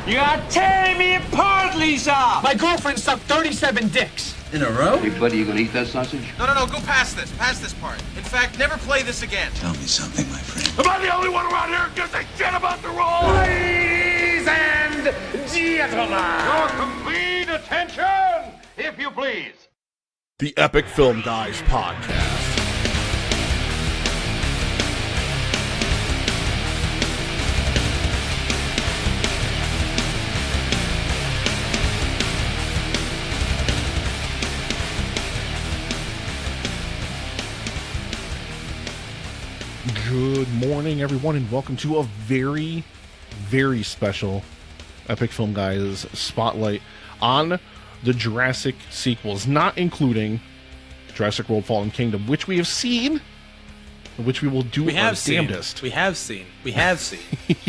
You are tearing me apart, Lisa! My girlfriend sucked 37 dicks. In a row? Hey, buddy, you gonna eat that sausage? No, go past this part. In fact, never play this again. Tell me something, my friend. Am I the only one around here who gives a shit about the role? Ladies and gentlemen! Your complete attention, if you please. The Epic Film Guys Podcast. Good morning, everyone, and welcome to a very, very special Epic Film Guys Spotlight on the Jurassic sequels, not including Jurassic World Fallen Kingdom, which we have seen, which we will do our damnedest. We have seen.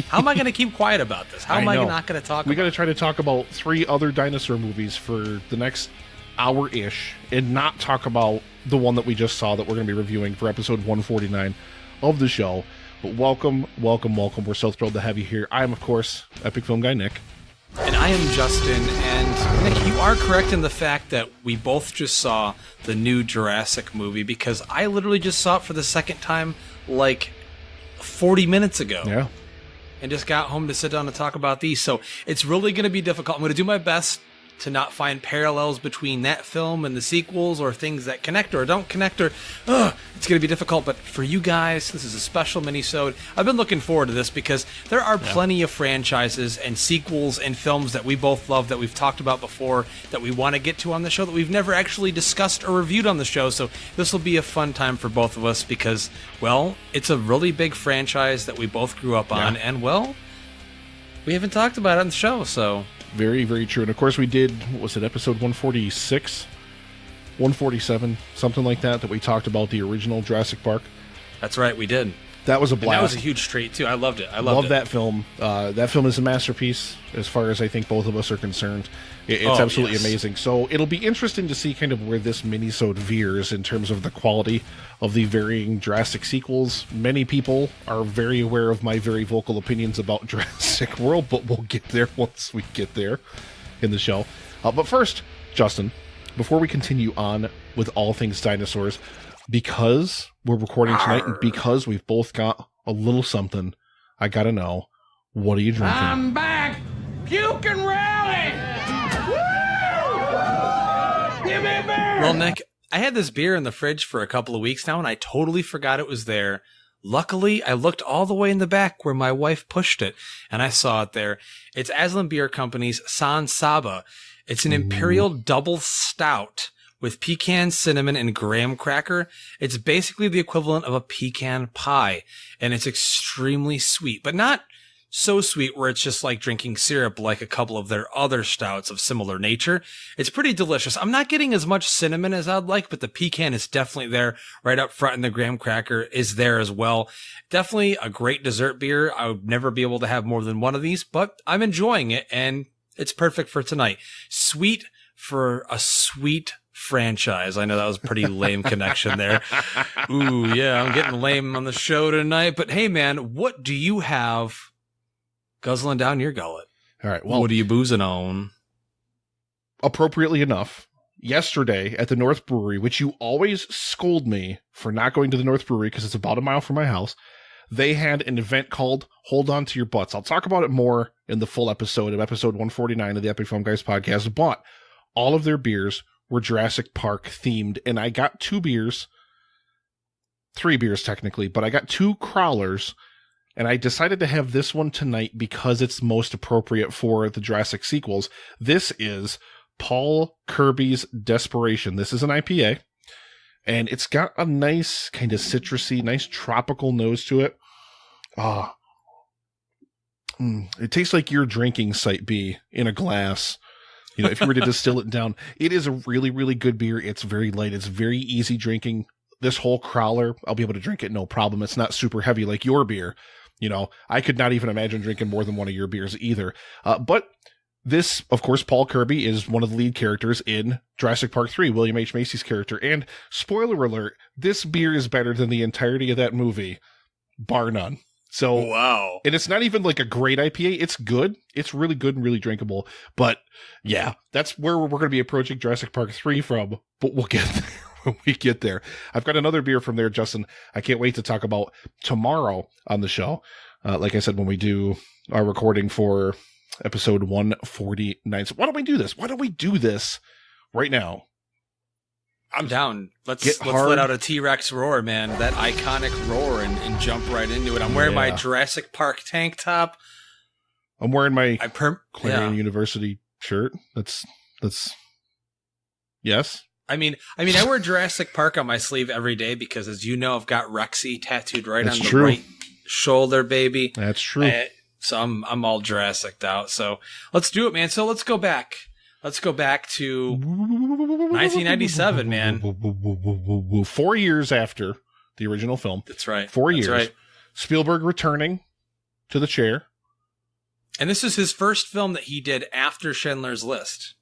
How am I going to keep quiet about this? How am I not going to talk about it? We got to try to talk about 3 other dinosaur movies for the next hour-ish and not talk about the one that we just saw that we're going to be reviewing for episode 149 of the show. But welcome. We're so thrilled to have you here. I am, of course, Epic Film Guy Nick. And I am Justin, and Nick, you are correct in the fact that we both just saw the new Jurassic movie, because I literally just saw it for the second time like 40 minutes ago. Yeah. And just got home to sit down and talk about these. So it's really going to be difficult. I'm going to do my best to not find parallels between that film and the sequels, or things that connect or don't connect, or it's going to be difficult. But for you guys, this is a special minisode. I've been looking forward to this because there are plenty of franchises and sequels and films that we both love, that we've talked about before, that we want to get to on the show, that we've never actually discussed or reviewed on the show. So this will be a fun time for both of us because, well, it's a really big franchise that we both grew up on, and, well, we haven't talked about it on the show, so... Very, very true. And of course we did, what was it, episode 146? 147, something like that we talked about the original Jurassic Park. That's right, we did. That was a blast. And that was a huge treat, too. I loved it. Love that film. That film is a masterpiece, as far as I think both of us are concerned. It's absolutely amazing. So it'll be interesting to see kind of where this minisode veers in terms of the quality of the varying Jurassic sequels. Many people are very aware of my very vocal opinions about Jurassic World, but we'll get there once we get there in the show. But first, Justin, before we continue on with all things dinosaurs, because we're recording tonight and because we've both got a little something, I gotta know, what are you drinking? I'm back! Puke and rally! Woo! Give me a beer! Well, Nick, I had this beer in the fridge for a couple of weeks now, and I totally forgot it was there. Luckily, I looked all the way in the back where my wife pushed it, and I saw it there. It's Aslan Beer Company's San Saba. It's an Imperial Double Stout with pecan, cinnamon, and graham cracker. It's basically the equivalent of a pecan pie, and it's extremely sweet, but not so sweet where it's just like drinking syrup like a couple of their other stouts of similar nature. It's pretty delicious. I'm not getting as much cinnamon as I'd like, but the pecan is definitely there right up front, and the graham cracker is there as well. Definitely a great dessert beer. I would never be able to have more than one of these, but I'm enjoying it, and it's perfect for tonight. Sweet for a sweet franchise. I know that was a pretty lame connection there. Ooh, yeah, I'm getting lame on the show tonight. But hey, man, what do you have guzzling down your gullet? All right, well, what are you boozing on? Appropriately enough, yesterday at the North Brewery, which you always scold me for not going to the North Brewery because it's about a mile from my house, they had an event called Hold On to Your Butts. I'll talk about it more in the full episode of episode 149 of the Epic Film Guys podcast, but all of their beers were Jurassic Park themed, and I got 2 beers, 3 beers technically, but I got 2 crawlers, and I decided to have this one tonight because it's most appropriate for the Jurassic sequels. This is Paul Kirby's Desperation. This is an IPA, and it's got a nice kind of citrusy, nice tropical nose to it. It tastes like your drinking Site B in a glass. You know, if you were to distill it down, it is a really, really good beer. It's very light. It's very easy drinking. This whole crowler, I'll be able to drink it no problem. It's not super heavy like your beer. You know, I could not even imagine drinking more than one of your beers either. But this, of course, Paul Kirby is one of the lead characters in Jurassic Park 3, William H. Macy's character. And spoiler alert, this beer is better than the entirety of that movie, bar none. So wow. And it's not even like a great IPA. It's good. It's really good and really drinkable. But yeah, that's where we're going to be approaching Jurassic Park 3 from. But we'll get there when we get there. I've got another beer from there, Justin. I can't wait to talk about tomorrow on the show. Like I said, when we do our recording for episode 149. So why don't we do this? Why don't we do this right now? I'm down. Let's let out a T-Rex roar, man. That iconic roar and jump right into it. I'm wearing my Jurassic Park tank top. I'm wearing my Clarion University shirt. That's yes. I mean, I wear Jurassic Park on my sleeve every day because, as you know, I've got Rexy tattooed right on the right shoulder, baby. That's true. So I'm all Jurassic out. So let's do it, man. So let's go back. Let's go back to 1997, man. 4 years after the original film. That's right. 4 years. That's right. Spielberg returning to the chair. And this is his first film that he did after Schindler's List.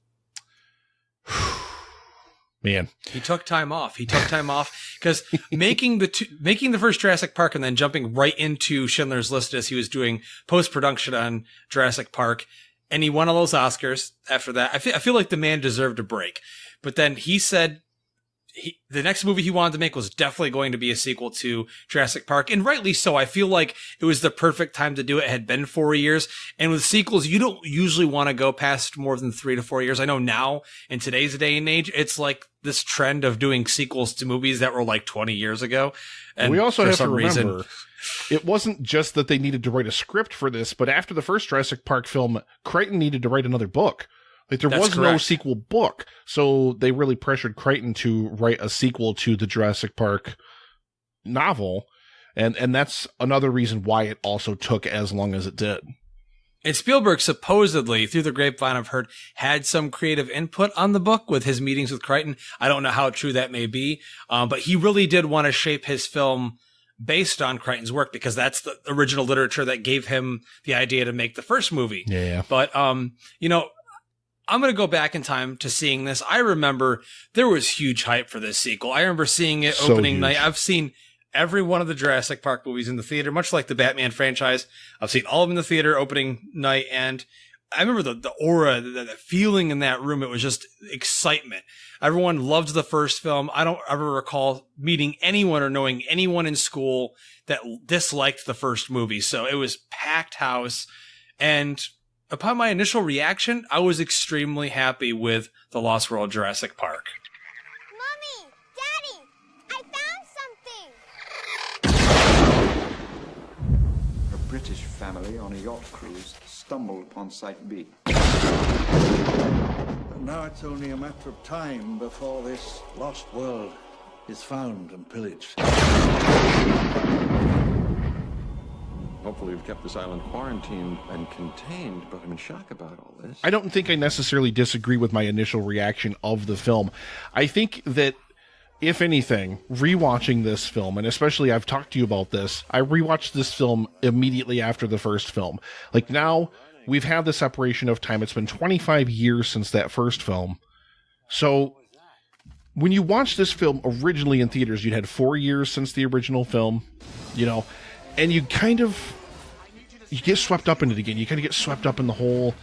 Man, he took time off. Because making the first Jurassic Park and then jumping right into Schindler's List as he was doing post-production on Jurassic Park. And he won all those Oscars after that. I feel like the man deserved a break. But then he said the next movie he wanted to make was definitely going to be a sequel to Jurassic Park. And rightly so. I feel like it was the perfect time to do it. It had been 4 years. And with sequels, you don't usually want to go past more than 3 to 4 years. I know now, in today's day and age, it's like this trend of doing sequels to movies that were like 20 years ago. And we also have to remember, it wasn't just that they needed to write a script for this, but after the first Jurassic Park film, Crichton needed to write another book. Like there was no sequel book. So they really pressured Crichton to write a sequel to the Jurassic Park novel. And that's another reason why it also took as long as it did. And Spielberg supposedly, through the grapevine I've heard, had some creative input on the book with his meetings with Crichton. I don't know how true that may be, but he really did want to shape his film based on Crichton's work because that's the original literature that gave him the idea to make the first movie. Yeah. But, you know, I'm going to go back in time to seeing this. I remember there was huge hype for this sequel. I remember seeing it opening night. I've seen every one of the Jurassic Park movies in the theater, much like the Batman franchise. I've seen all of them in the theater opening night. And I remember the aura, the feeling in that room. It was just excitement. Everyone loved the first film. I don't ever recall meeting anyone or knowing anyone in school that disliked the first movie. So it was packed house. And upon my initial reaction, I was extremely happy with The Lost World Jurassic Park. Mommy! Daddy! I found something! A British family on a yacht cruise stumbled upon Site B. Now it's only a matter of time before this lost world is found and pillaged. Hopefully we've kept this island quarantined and contained, but I'm in shock about all this. I don't think I necessarily disagree with my initial reaction of the film. I think that, if anything, rewatching this film, and especially I've talked to you about this, I rewatched this film immediately after the first film. Like now, we've had the separation of time. It's been 25 years since that first film. So when you watch this film originally in theaters, you'd had 4 years since the original film, you know, and you get swept up in it again. You kind of get swept up in the whole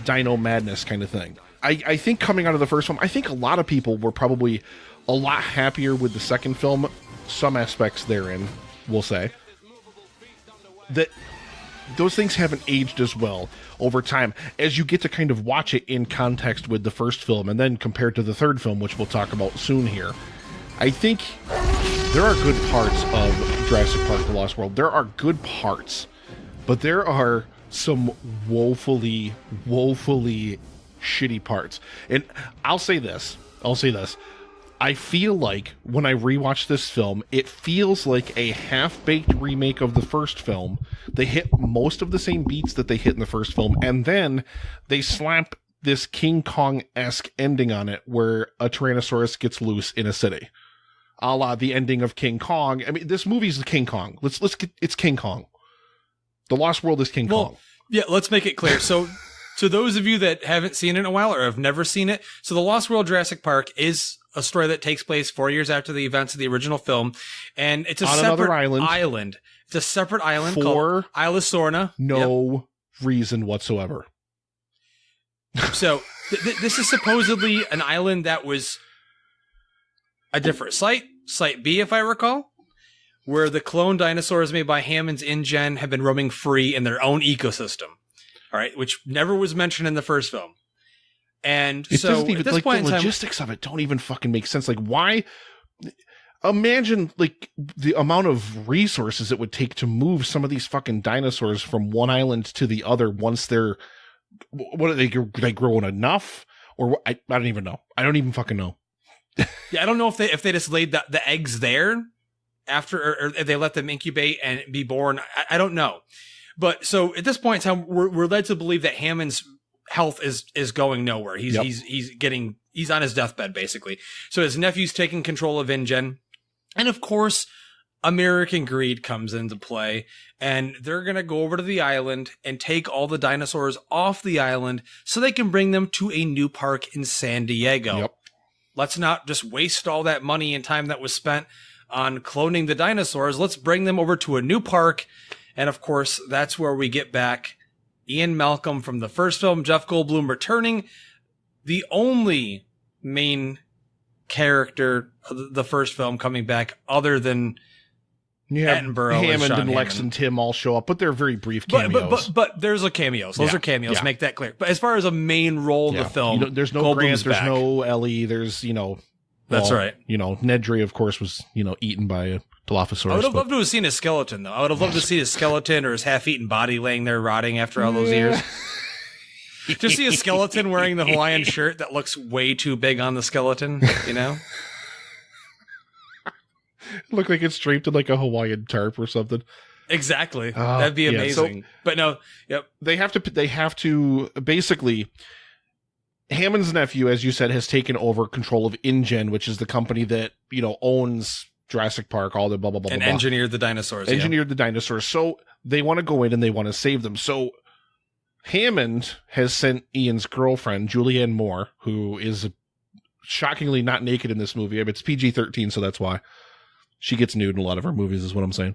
dino madness kind of thing. I think coming out of the first film, I think a lot of people were probably a lot happier with the second film. Some aspects therein, we'll say, that those things haven't aged as well over time as you get to kind of watch it in context with the first film and then compared to the third film, which we'll talk about soon here. I think there are good parts of Jurassic Park: The Lost World. There are good parts, but there are some woefully shitty parts. And I'll say this. I feel like when I rewatch this film, it feels like a half-baked remake of the first film. They hit most of the same beats that they hit in the first film, and then they slap this King Kong-esque ending on it where a Tyrannosaurus gets loose in a city. A la the ending of King Kong. I mean, this movie's King Kong. It's King Kong. The Lost World is King Kong. Yeah, let's make it clear. So to those of you that haven't seen it in a while or have never seen it, so The Lost World Jurassic Park is a story that takes place 4 years after the events of the original film, and it's a On separate another island. It's a separate island For called Isla Sorna. No reason whatsoever. So this is supposedly an island that was a different site, Site B, if I recall, where the clone dinosaurs made by Hammond's InGen have been roaming free in their own ecosystem. All right, which never was mentioned in the first film. And it so doesn't even, at this like, point the in time, logistics of it don't even fucking make sense. Like, why? Imagine like the amount of resources it would take to move some of these fucking dinosaurs from one island to the other once they're, what are they growing enough? Or I don't even know. I don't even fucking know. Yeah, I don't know if they just laid the eggs there after, or if they let them incubate and be born. I don't know. But so at this point in time, we're led to believe that Hammond's health is going nowhere. He's on his deathbed basically. So his nephew's taking control of InGen. And of course, American greed comes into play, and they're going to go over to the island and take all the dinosaurs off the island so they can bring them to a new park in San Diego. Yep. Let's not just waste all that money and time that was spent on cloning the dinosaurs. Let's bring them over to a new park. And of course, that's where we get back Ian Malcolm from the first film, Jeff Goldblum returning, the only main character of the first film coming back other than Attenborough. Hammond and Lex Hammond. and Tim all show up, but they're very brief cameos. But there's a cameos. Those are cameos. Make that clear. But as far as a main role in the film, there's no Goldblum's Grant, there's back. no Ellie, there's, That's right. Nedry, of course, was, eaten by a Dilophosaurus. I would have loved to have seen his skeleton, though. I would have loved to see his skeleton or his half-eaten body laying there rotting after all those years. Just see a skeleton wearing the Hawaiian shirt that looks way too big on the skeleton, Look like it's draped in like a Hawaiian tarp or something. Exactly. That'd be amazing. But no, yep. They have to basically, Hammond's nephew, as you said, has taken over control of InGen, which is the company that, owns Jurassic Park, all the blah, blah, blah, and blah. engineered the dinosaurs. Engineered the dinosaurs. So they want to go in and they want to save them. So Hammond has sent Ian's girlfriend, Julianne Moore, who is shockingly not naked in this movie. I mean, it's PG-13, so that's why. She gets nude in a lot of her movies, is what I'm saying.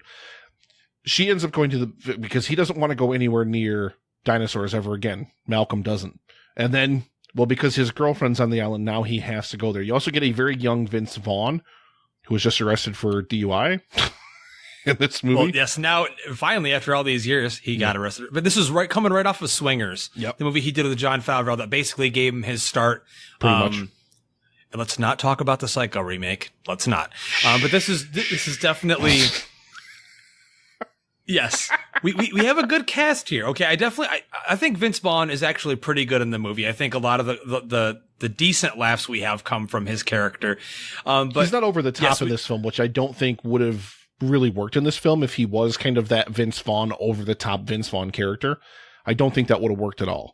She ends up going because he doesn't want to go anywhere near dinosaurs ever again. Malcolm doesn't. And then, because his girlfriend's on the island, now he has to go there. You also get a very young Vince Vaughn, who was just arrested for DUI in this movie. Well, yes, now, finally, after all these years, he got arrested. But this is coming right off of Swingers. Yep. The movie he did with John Favreau that basically gave him his start. Pretty much. And let's not talk about the Psycho remake. Let's not. But this is definitely... Yes. We have a good cast here. Okay, I think Vince Vaughn is actually pretty good in the movie. I think a lot of the decent laughs we have come from his character. But he's not over the top in this film, which I don't think would have really worked in this film if he was kind of that Vince Vaughn, over the top Vince Vaughn character. I don't think that would have worked at all.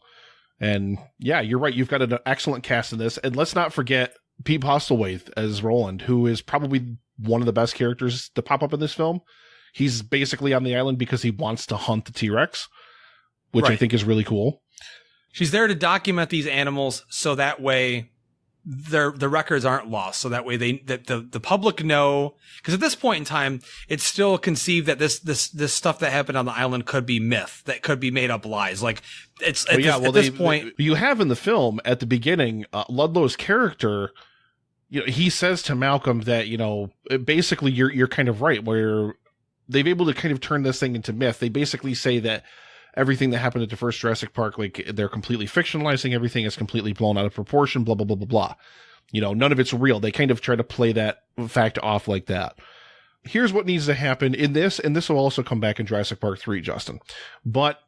And yeah, you're right. You've got an excellent cast in this. And let's not forget Pete Postlethwaite as Roland, who is probably one of the best characters to pop up in this film. He's basically on the island because he wants to hunt the T-Rex, which I think is really cool. She's there to document these animals so that way the records aren't lost. So that way the public know, because at this point in time, it's still conceived that this stuff that happened on the island could be myth, that could be made up lies. Like it's at this point. You have in the film at the beginning, Ludlow's character, he says to Malcolm that, basically you're kind of right, where they've able to kind of turn this thing into myth. They basically say that everything that happened at the first Jurassic Park, like they're completely fictionalizing everything, is completely blown out of proportion, blah, blah, blah, blah, blah. None of it's real. They kind of try to play that fact off like that. Here's what needs to happen in this, and this will also come back in Jurassic Park 3, Justin. But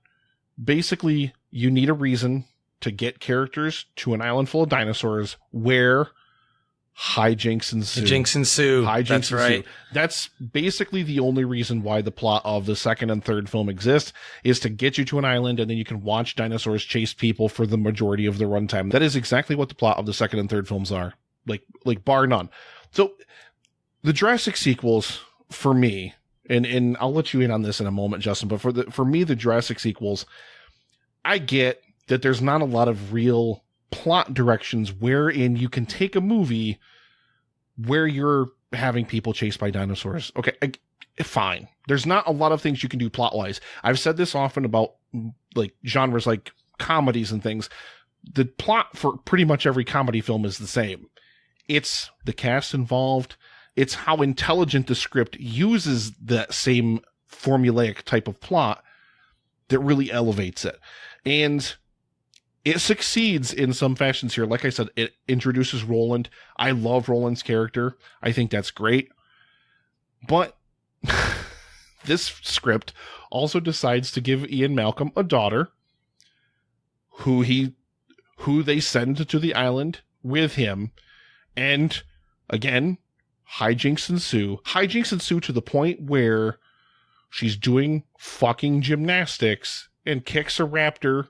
basically, you need a reason to get characters to an island full of dinosaurs where hijinks ensue. That's right. That's basically the only reason why the plot of the second and third film exists, is to get you to an island and then you can watch dinosaurs chase people for the majority of the runtime. That is exactly what the plot of the second and third films are, like bar none. So the Jurassic sequels, for me, and I'll let you in on this in a moment, Justin, but for me, the Jurassic sequels, I get that there's not a lot of real plot directions wherein you can take a movie where you're having people chased by dinosaurs. Okay, fine. There's not a lot of things you can do plot-wise. I've said this often about like genres like comedies and things. The plot for pretty much every comedy film is the same. It's the cast involved. It's how intelligent the script uses that same formulaic type of plot that really elevates it. And it succeeds in some fashions here. Like I said, it introduces Roland. I love Roland's character. I think that's great. But this script also decides to give Ian Malcolm a daughter who they send to the island with him. And again, hijinks ensue. Hijinks ensue to the point where she's doing fucking gymnastics and kicks a raptor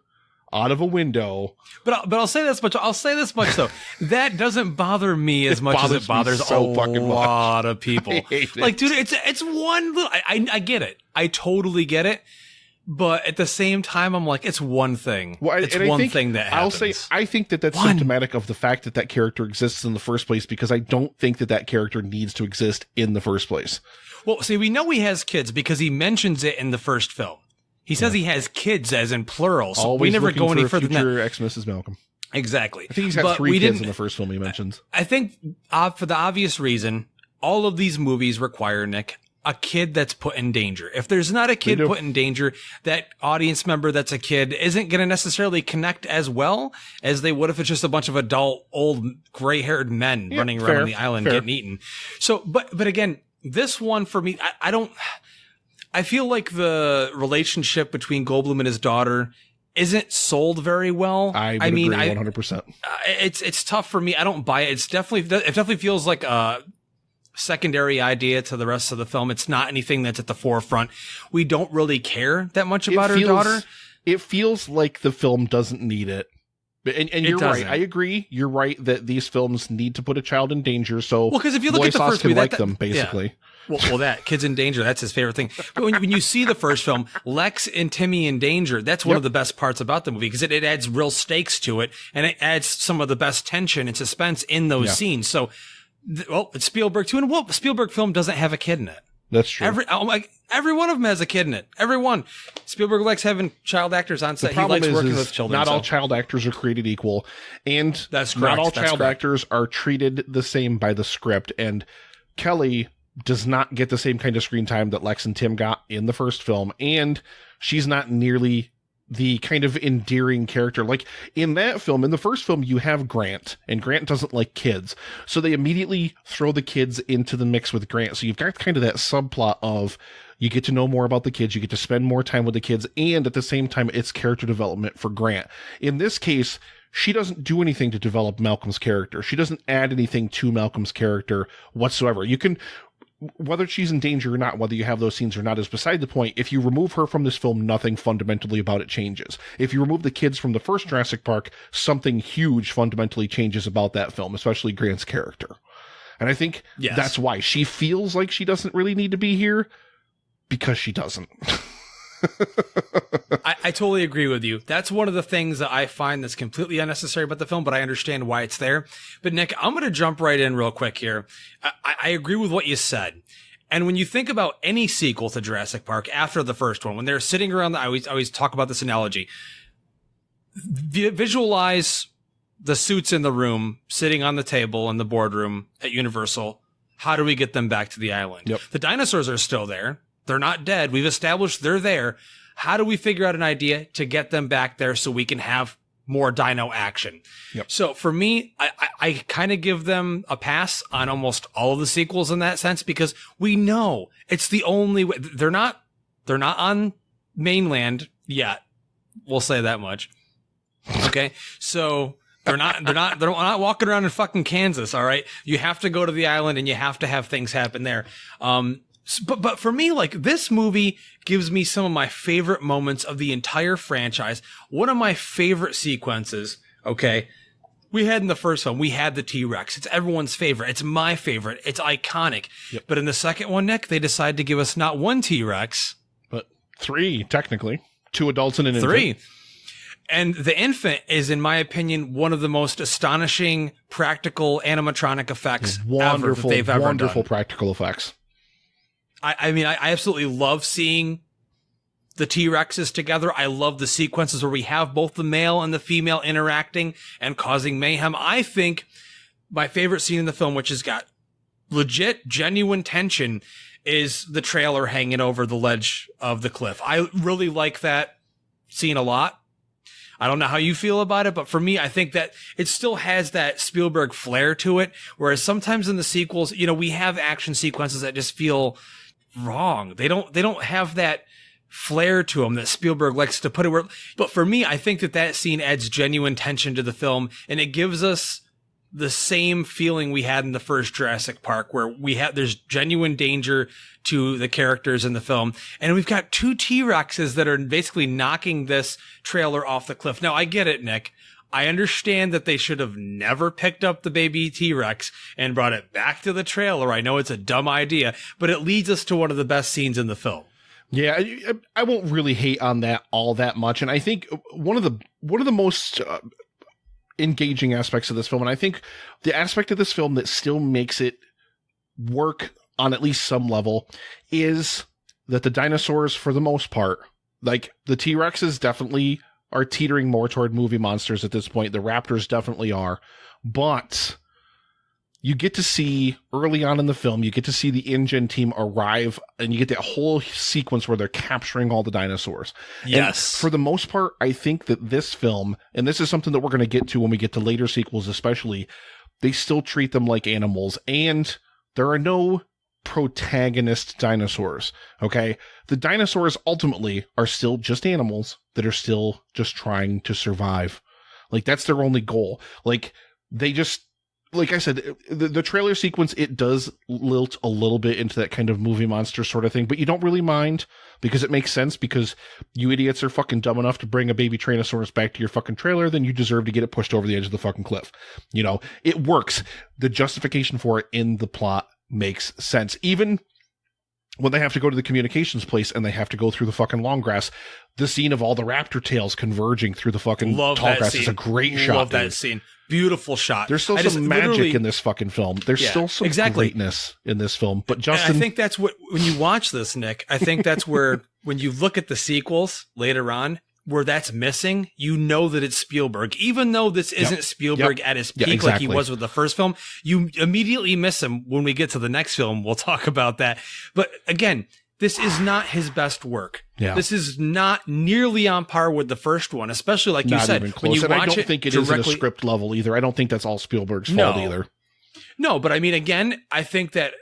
out of a window. But I'll say this much. Though. That doesn't bother me as much as it bothers a lot of people. Like, dude, it's one little, I get it. I totally get it. But at the same time, I'm like, it's one thing. Well, it's one thing that happens. I think that's symptomatic of the fact that character exists in the first place, because I don't think that character needs to exist in the first place. Well, see, we know he has kids because he mentions it in the first film. He says he has kids, as in plural, so always we never go any further than that. Ex-Mrs. Malcolm. Exactly. I think he's got 3 kids in the first film he mentions. I think, for the obvious reason, all of these movies require, Nick, a kid that's put in danger. If there's not a kid put in danger, that audience member that's a kid isn't going to necessarily connect as well as they would if it's just a bunch of adult, old, gray-haired men running around on the island getting eaten. So, but again, this one for me, I feel like the relationship between Goldblum and his daughter isn't sold very well. I agree 100%. It's tough for me. I don't buy it. It definitely feels like a secondary idea to the rest of the film. It's not anything that's at the forefront. We don't really care that much about her daughter. It feels like the film doesn't need it. And you're right. I agree. You're right that these films need to put a child in danger. So, because if you look at the first movie, them basically. Yeah. Well, that kids in danger, that's his favorite thing. But when you see the first film, Lex and Timmy in danger, that's one of the best parts about the movie, because it adds real stakes to it, and it adds some of the best tension and suspense in those scenes. So, it's Spielberg too, and Spielberg film doesn't have a kid in it. That's true. Every one of them has a kid in it. Every one. Spielberg likes having child actors on set. He likes working with children. Not all child actors are created equal, and that's not all child actors are treated the same by the script. And Kelly does not get the same kind of screen time that Lex and Tim got in the first film, and she's not nearly the kind of endearing character. Like in that film, in the first film, you have Grant, and Grant doesn't like kids. So they immediately throw the kids into the mix with Grant. So you've got kind of that subplot of you get to know more about the kids, you get to spend more time with the kids, and at the same time, it's character development for Grant. In this case, she doesn't do anything to develop Malcolm's character. She doesn't add anything to Malcolm's character whatsoever. You can, whether she's in danger or not, whether you have those scenes or not, is beside the point. If you remove her from this film, nothing fundamentally about it changes. If you remove the kids from the first Jurassic Park, something huge fundamentally changes about that film, especially Grant's character. And I think that's why she feels like she doesn't really need to be here, because she doesn't. I totally agree with you. That's one of the things that I find that's completely unnecessary about the film, but I understand why it's there. But Nick, I'm going to jump right in real quick here. I agree with what you said. And when you think about any sequel to Jurassic Park after the first one, when they're sitting around, I always talk about this analogy. Visualize the suits in the room, sitting on the table in the boardroom at Universal. How do we get them back to the island? Yep. The dinosaurs are still there. They're not dead. We've established they're there. How do we figure out an idea to get them back there so we can have more dino action? Yep. So for me, I kind of give them a pass on almost all of the sequels in that sense, because we know it's the only way. They're not on mainland yet. We'll say that much. Okay. So they're not walking around in fucking Kansas. All right. You have to go to the island and you have to have things happen there. But for me, like, this movie gives me some of my favorite moments of the entire franchise. One of my favorite sequences, okay, we had in the first film, we had the T-Rex. It's everyone's favorite. It's my favorite. It's iconic. Yep. But in the second one, Nick, they decided to give us not one T-Rex, but 3, technically. 2 adults and an infant. 3. And the infant is, in my opinion, one of the most astonishing practical animatronic effects ever that they've ever done. Wonderful practical effects. I mean, I absolutely love seeing the T-Rexes together. I love the sequences where we have both the male and the female interacting and causing mayhem. I think my favorite scene in the film, which has got legit, genuine tension, is the trailer hanging over the ledge of the cliff. I really like that scene a lot. I don't know how you feel about it, but for me, I think that it still has that Spielberg flair to it. Whereas sometimes in the sequels, you know, we have action sequences that just feel wrong. They don't have that flair to them that Spielberg likes to put it. But for me, I think that scene adds genuine tension to the film, and it gives us the same feeling we had in the first Jurassic Park, where there's genuine danger to the characters in the film. And we've got two T-Rexes that are basically knocking this trailer off the cliff. Now, I get it, Nick. I understand that they should have never picked up the baby T-Rex and brought it back to the trailer. I know it's a dumb idea, but it leads us to one of the best scenes in the film. Yeah, I won't really hate on that all that much. And I think one of the most engaging aspects of this film, and I think the aspect of this film that still makes it work on at least some level, is that the dinosaurs, for the most part, like the T-Rexes definitely are teetering more toward movie monsters at this point. The raptors definitely are, but you get to see early on in the film, you get to see the InGen team arrive, and you get that whole sequence where they're capturing all the dinosaurs. Yes. And for the most part, I think that this film, and this is something that we're going to get to when we get to later sequels especially, they still treat them like animals, and there are no protagonist dinosaurs, okay? The dinosaurs ultimately are still just animals that are still just trying to survive. Like, that's their only goal. Like, they just... Like I said, the trailer sequence, it does lilt a little bit into that kind of movie monster sort of thing, but you don't really mind because it makes sense, because you idiots are fucking dumb enough to bring a baby Tyrannosaurus back to your fucking trailer, then you deserve to get it pushed over the edge of the fucking cliff. You know, it works. The justification for it in the plot makes sense. Even when they have to go to the communications place and they have to go through the fucking long grass, the scene of all the raptor tails converging through the fucking tall grass is a great shot. Love that scene. Beautiful shot. There's still some magic in this fucking film. There's still some greatness in this film. But Justin, I think that's what, when you watch this, Nick, I think that's where, when you look at the sequels later on, where that's missing, you know that it's Spielberg. Even though this isn't Spielberg at his peak like he was with the first film, you immediately miss him when we get to the next film. We'll talk about that. But again, this is not his best work. Yeah. This is not nearly on par with the first one, especially like you said. When you watch I don't think it is at a script level either. I don't think that's all Spielberg's fault either. No, but I mean, again, I think that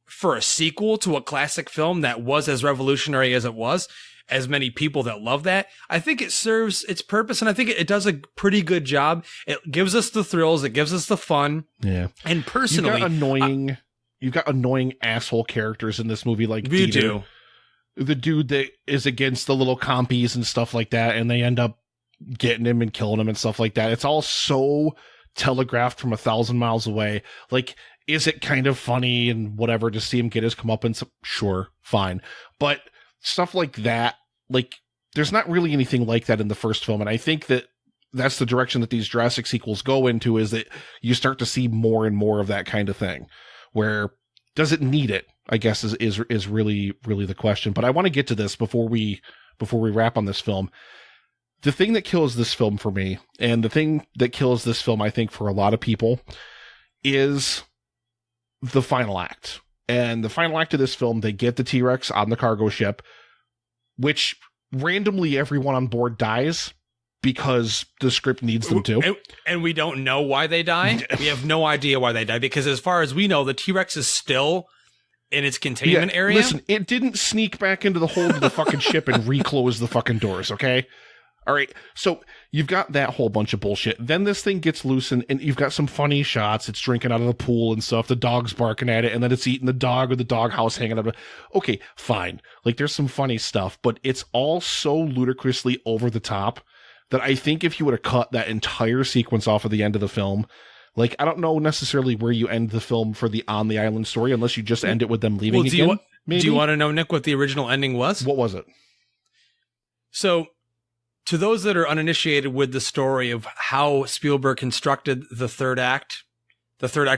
for a sequel to a classic film that was as revolutionary as it was, as many people that love that, I think it serves its purpose, and I think it does a pretty good job. It gives us the thrills, it gives us the fun. Yeah. And personally, you've got annoying asshole characters in this movie, like the dude that is against the little compies and stuff like that, and they end up getting him and killing him and stuff like that. It's all so telegraphed from 1,000 miles away. Like, is it kind of funny and whatever to see him get his comeuppance? Sure, fine. But stuff like that, like, there's not really anything like that in the first film, and I think that that's the direction that these Jurassic sequels go into, is that you start to see more and more of that kind of thing. Where does it need it, I guess is really, really the question. But I want to get to this before we wrap on this film. The thing that kills this film for me, and the thing that kills this film, I think, for a lot of people, is the final act. And the final act of this film, they get the T-Rex on the cargo ship, which randomly everyone on board dies because the script needs them to. And we don't know why they die. We have no idea why they die, because as far as we know, the T-Rex is still in its containment area. Listen, it didn't sneak back into the hold of the fucking ship and reclose the fucking doors, okay? All right, so you've got that whole bunch of bullshit. Then this thing gets loose, and you've got some funny shots. It's drinking out of the pool and stuff. The dog's barking at it, and then it's eating the dog with the doghouse hanging out of it. Okay, fine. Like, there's some funny stuff, but it's all so ludicrously over the top that I think if you would have cut that entire sequence off of the end of the film, like, I don't know necessarily where you end the film for the on the island story, unless you just end it with them leaving again. Do you want to know, Nick, what the original ending was? What was it? So to those that are uninitiated with the story of how Spielberg constructed the third act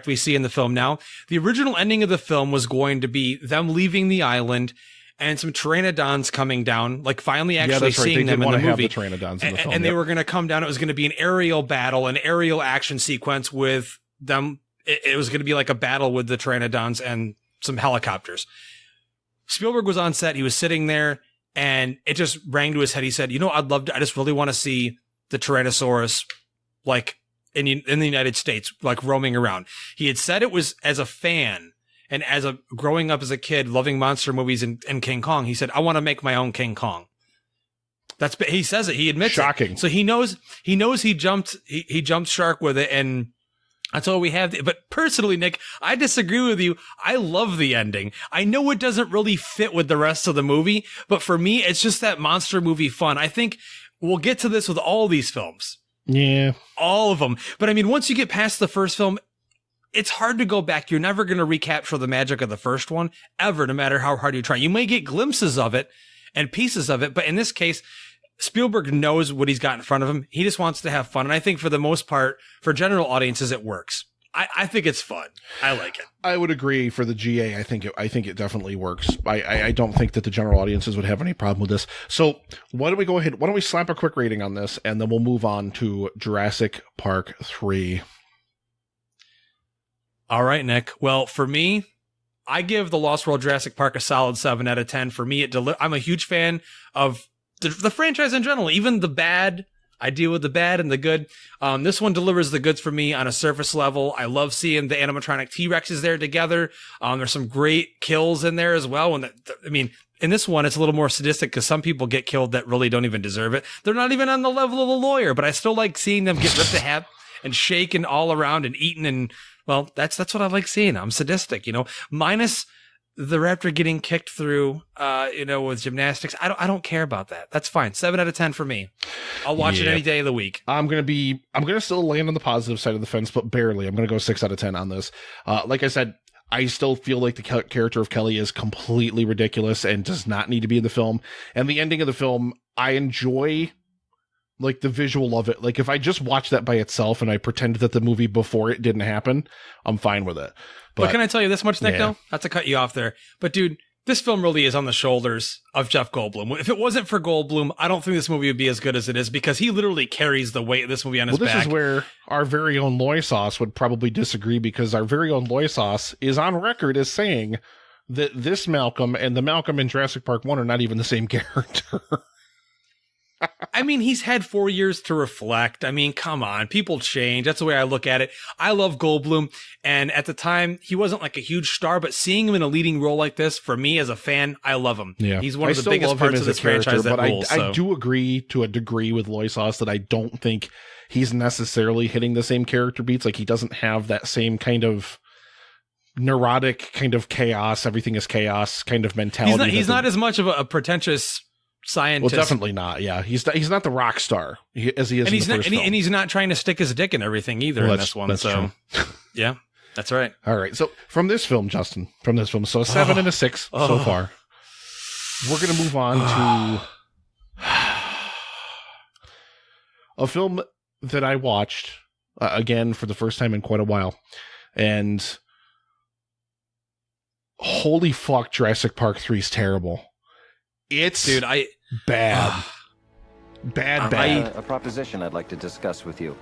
we see in the film now, the original ending of the film was going to be them leaving the island and some pteranodons coming down, like finally actually seeing them in the movie. The pteranodons in the film, and they were going to come down. It was going to be an aerial battle, an aerial action sequence with them. It was going to be like a battle with the pteranodons and some helicopters. Spielberg was on set. He was sitting there, and it just rang to his head. He said, I just really want to see the Tyrannosaurus, like, in the United States, like roaming around. He had said it was as a fan and growing up as a kid, loving monster movies and King Kong. He said, I want to make my own King Kong. He says it. He admits Shocking. it. So he knows he jumped shark with it, and that's all we have. But personally, Nick, I disagree with you. I love the ending. I know it doesn't really fit with the rest of the movie, but for me, it's just that monster movie fun. I think we'll get to this with all these films. Yeah. All of them. But I mean, once you get past the first film, it's hard to go back. You're never going to recapture the magic of the first one, ever, no matter how hard you try. You may get glimpses of it and pieces of it, but in this case, Spielberg knows what he's got in front of him. He just wants to have fun. And I think for the most part, for general audiences, it works. I think it's fun. I like it. I would agree for the GA. I think it definitely works. I don't think that the general audiences would have any problem with this. So why don't we go ahead? Why don't we slap a quick rating on this, and then we'll move on to Jurassic Park 3. All right, Nick. Well, for me, I give The Lost World Jurassic Park a solid 7 out of 10. For me, I'm a huge fan of the franchise in general, even the bad. I deal with the bad and the good. This one delivers the goods for me on a surface level. I love seeing the animatronic T-Rexes there together. There's some great kills in there as well. And in this one, it's a little more sadistic because some people get killed that really don't even deserve it. They're not even on the level of a lawyer, but I still like seeing them get ripped to half and shaken all around and eaten. And well, that's what I like seeing. I'm sadistic, minus the raptor getting kicked through, with gymnastics. I don't care about that. That's fine. 7 out of 10 for me. I'll watch it any day of the week. I'm going to still land on the positive side of the fence, but barely. I'm going to go 6 out of 10 on this. Like I said, I still feel like the character of Kelly is completely ridiculous and does not need to be in the film. And the ending of the film, I enjoy like the visual of it. Like if I just watch that by itself and I pretend that the movie before it didn't happen, I'm fine with it. But can I tell you this much, Nick, though? Not to cut you off there. But, dude, this film really is on the shoulders of Jeff Goldblum. If it wasn't for Goldblum, I don't think this movie would be as good as it is because he literally carries the weight of this movie on his back. Well, this is where our very own Loy Sauce would probably disagree because our very own Loy Sauce is on record as saying that this Malcolm and the Malcolm in Jurassic Park 1 are not even the same character. I mean, he's had 4 years to reflect. I mean, come on. People change. That's the way I look at it. I love Goldblum. And at the time, he wasn't like a huge star, but seeing him in a leading role like this, for me as a fan, I love him. Yeah. He's one of the biggest parts of this franchise that rules. I do agree to a degree with Loy Sauce that I don't think he's necessarily hitting the same character beats. Like, he doesn't have that same kind of neurotic kind of chaos, everything is chaos kind of mentality. He's not as much of a pretentious scientist. Well, definitely not. Yeah, he's not the rock star as he is in the first film. And he's not trying to stick his dick in everything either in this one. That's true. Yeah, that's right. All right. So from this film, Justin, so a 7 and a 6 so far. We're going to move on to a film that I watched again for the first time in quite a while, and holy fuck, Jurassic Park 3 is terrible. It's bad. Bad. A proposition I'd like to discuss with you.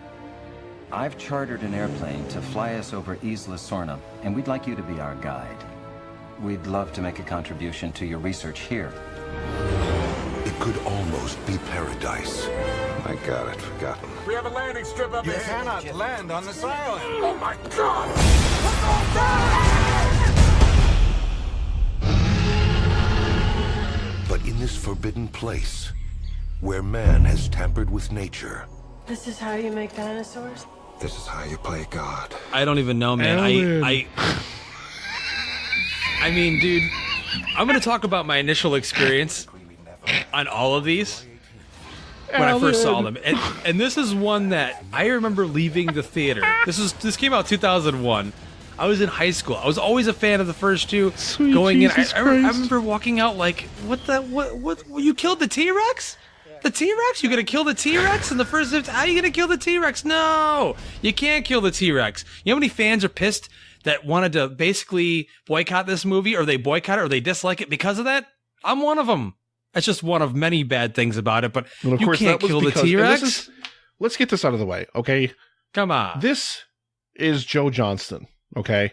I've chartered an airplane to fly us over Isla Sorna, and we'd like you to be our guide. We'd love to make a contribution to your research here. It could almost be paradise. My God, I'd forgotten. We have a landing strip up You ahead. cannot land on this island. Oh my God! But in this forbidden place, where man has tampered with nature. This is how you make dinosaurs? This is how you play God. I don't even know, man. I mean, dude, I'm going to talk about my initial experience on all of these when I first saw them. And this is one that I remember leaving the theater. This came out 2001. I was in high school. I was always a fan of the first two. Sweet going Jesus in, I remember walking out like, what? You killed the T-Rex? The T-Rex? You gonna kill the T-Rex in the first? How are you gonna kill the T-Rex? No, you can't kill the T-Rex. You know how many fans are pissed that wanted to basically boycott this movie, or they boycott it, or they dislike it because of that? I'm one of them. That's just one of many bad things about it, but well, of you course, can't kill the T-Rex. Let's get this out of the way, okay? Come on. This is Joe Johnston, okay?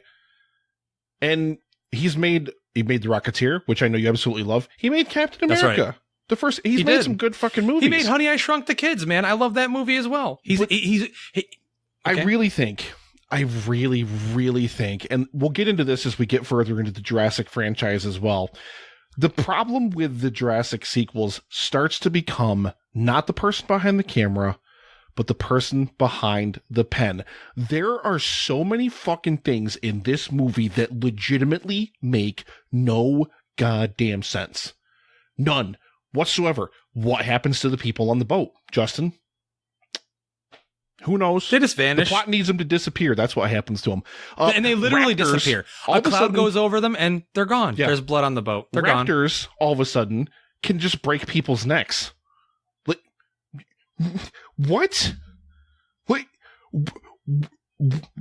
And he made The Rocketeer, which I know you absolutely love. He made Captain America. That's right. The first, he's made some good fucking movies. He made Honey, I Shrunk the Kids, man. I love that movie as well. Okay. I really think, and we'll get into this as we get further into the Jurassic franchise as well. The problem with the Jurassic sequels starts to become not the person behind the camera, but the person behind the pen. There are so many fucking things in this movie that legitimately make no goddamn sense. None whatsoever. What happens to the people on the boat, Justin? Who knows? They just vanish. The plot needs them to disappear. That's what happens to them. And they literally disappear. A cloud goes over them and they're gone. Yeah. There's blood on the boat. They're gone. Raptors, all of a sudden, can just break people's necks. Like, what? Wait,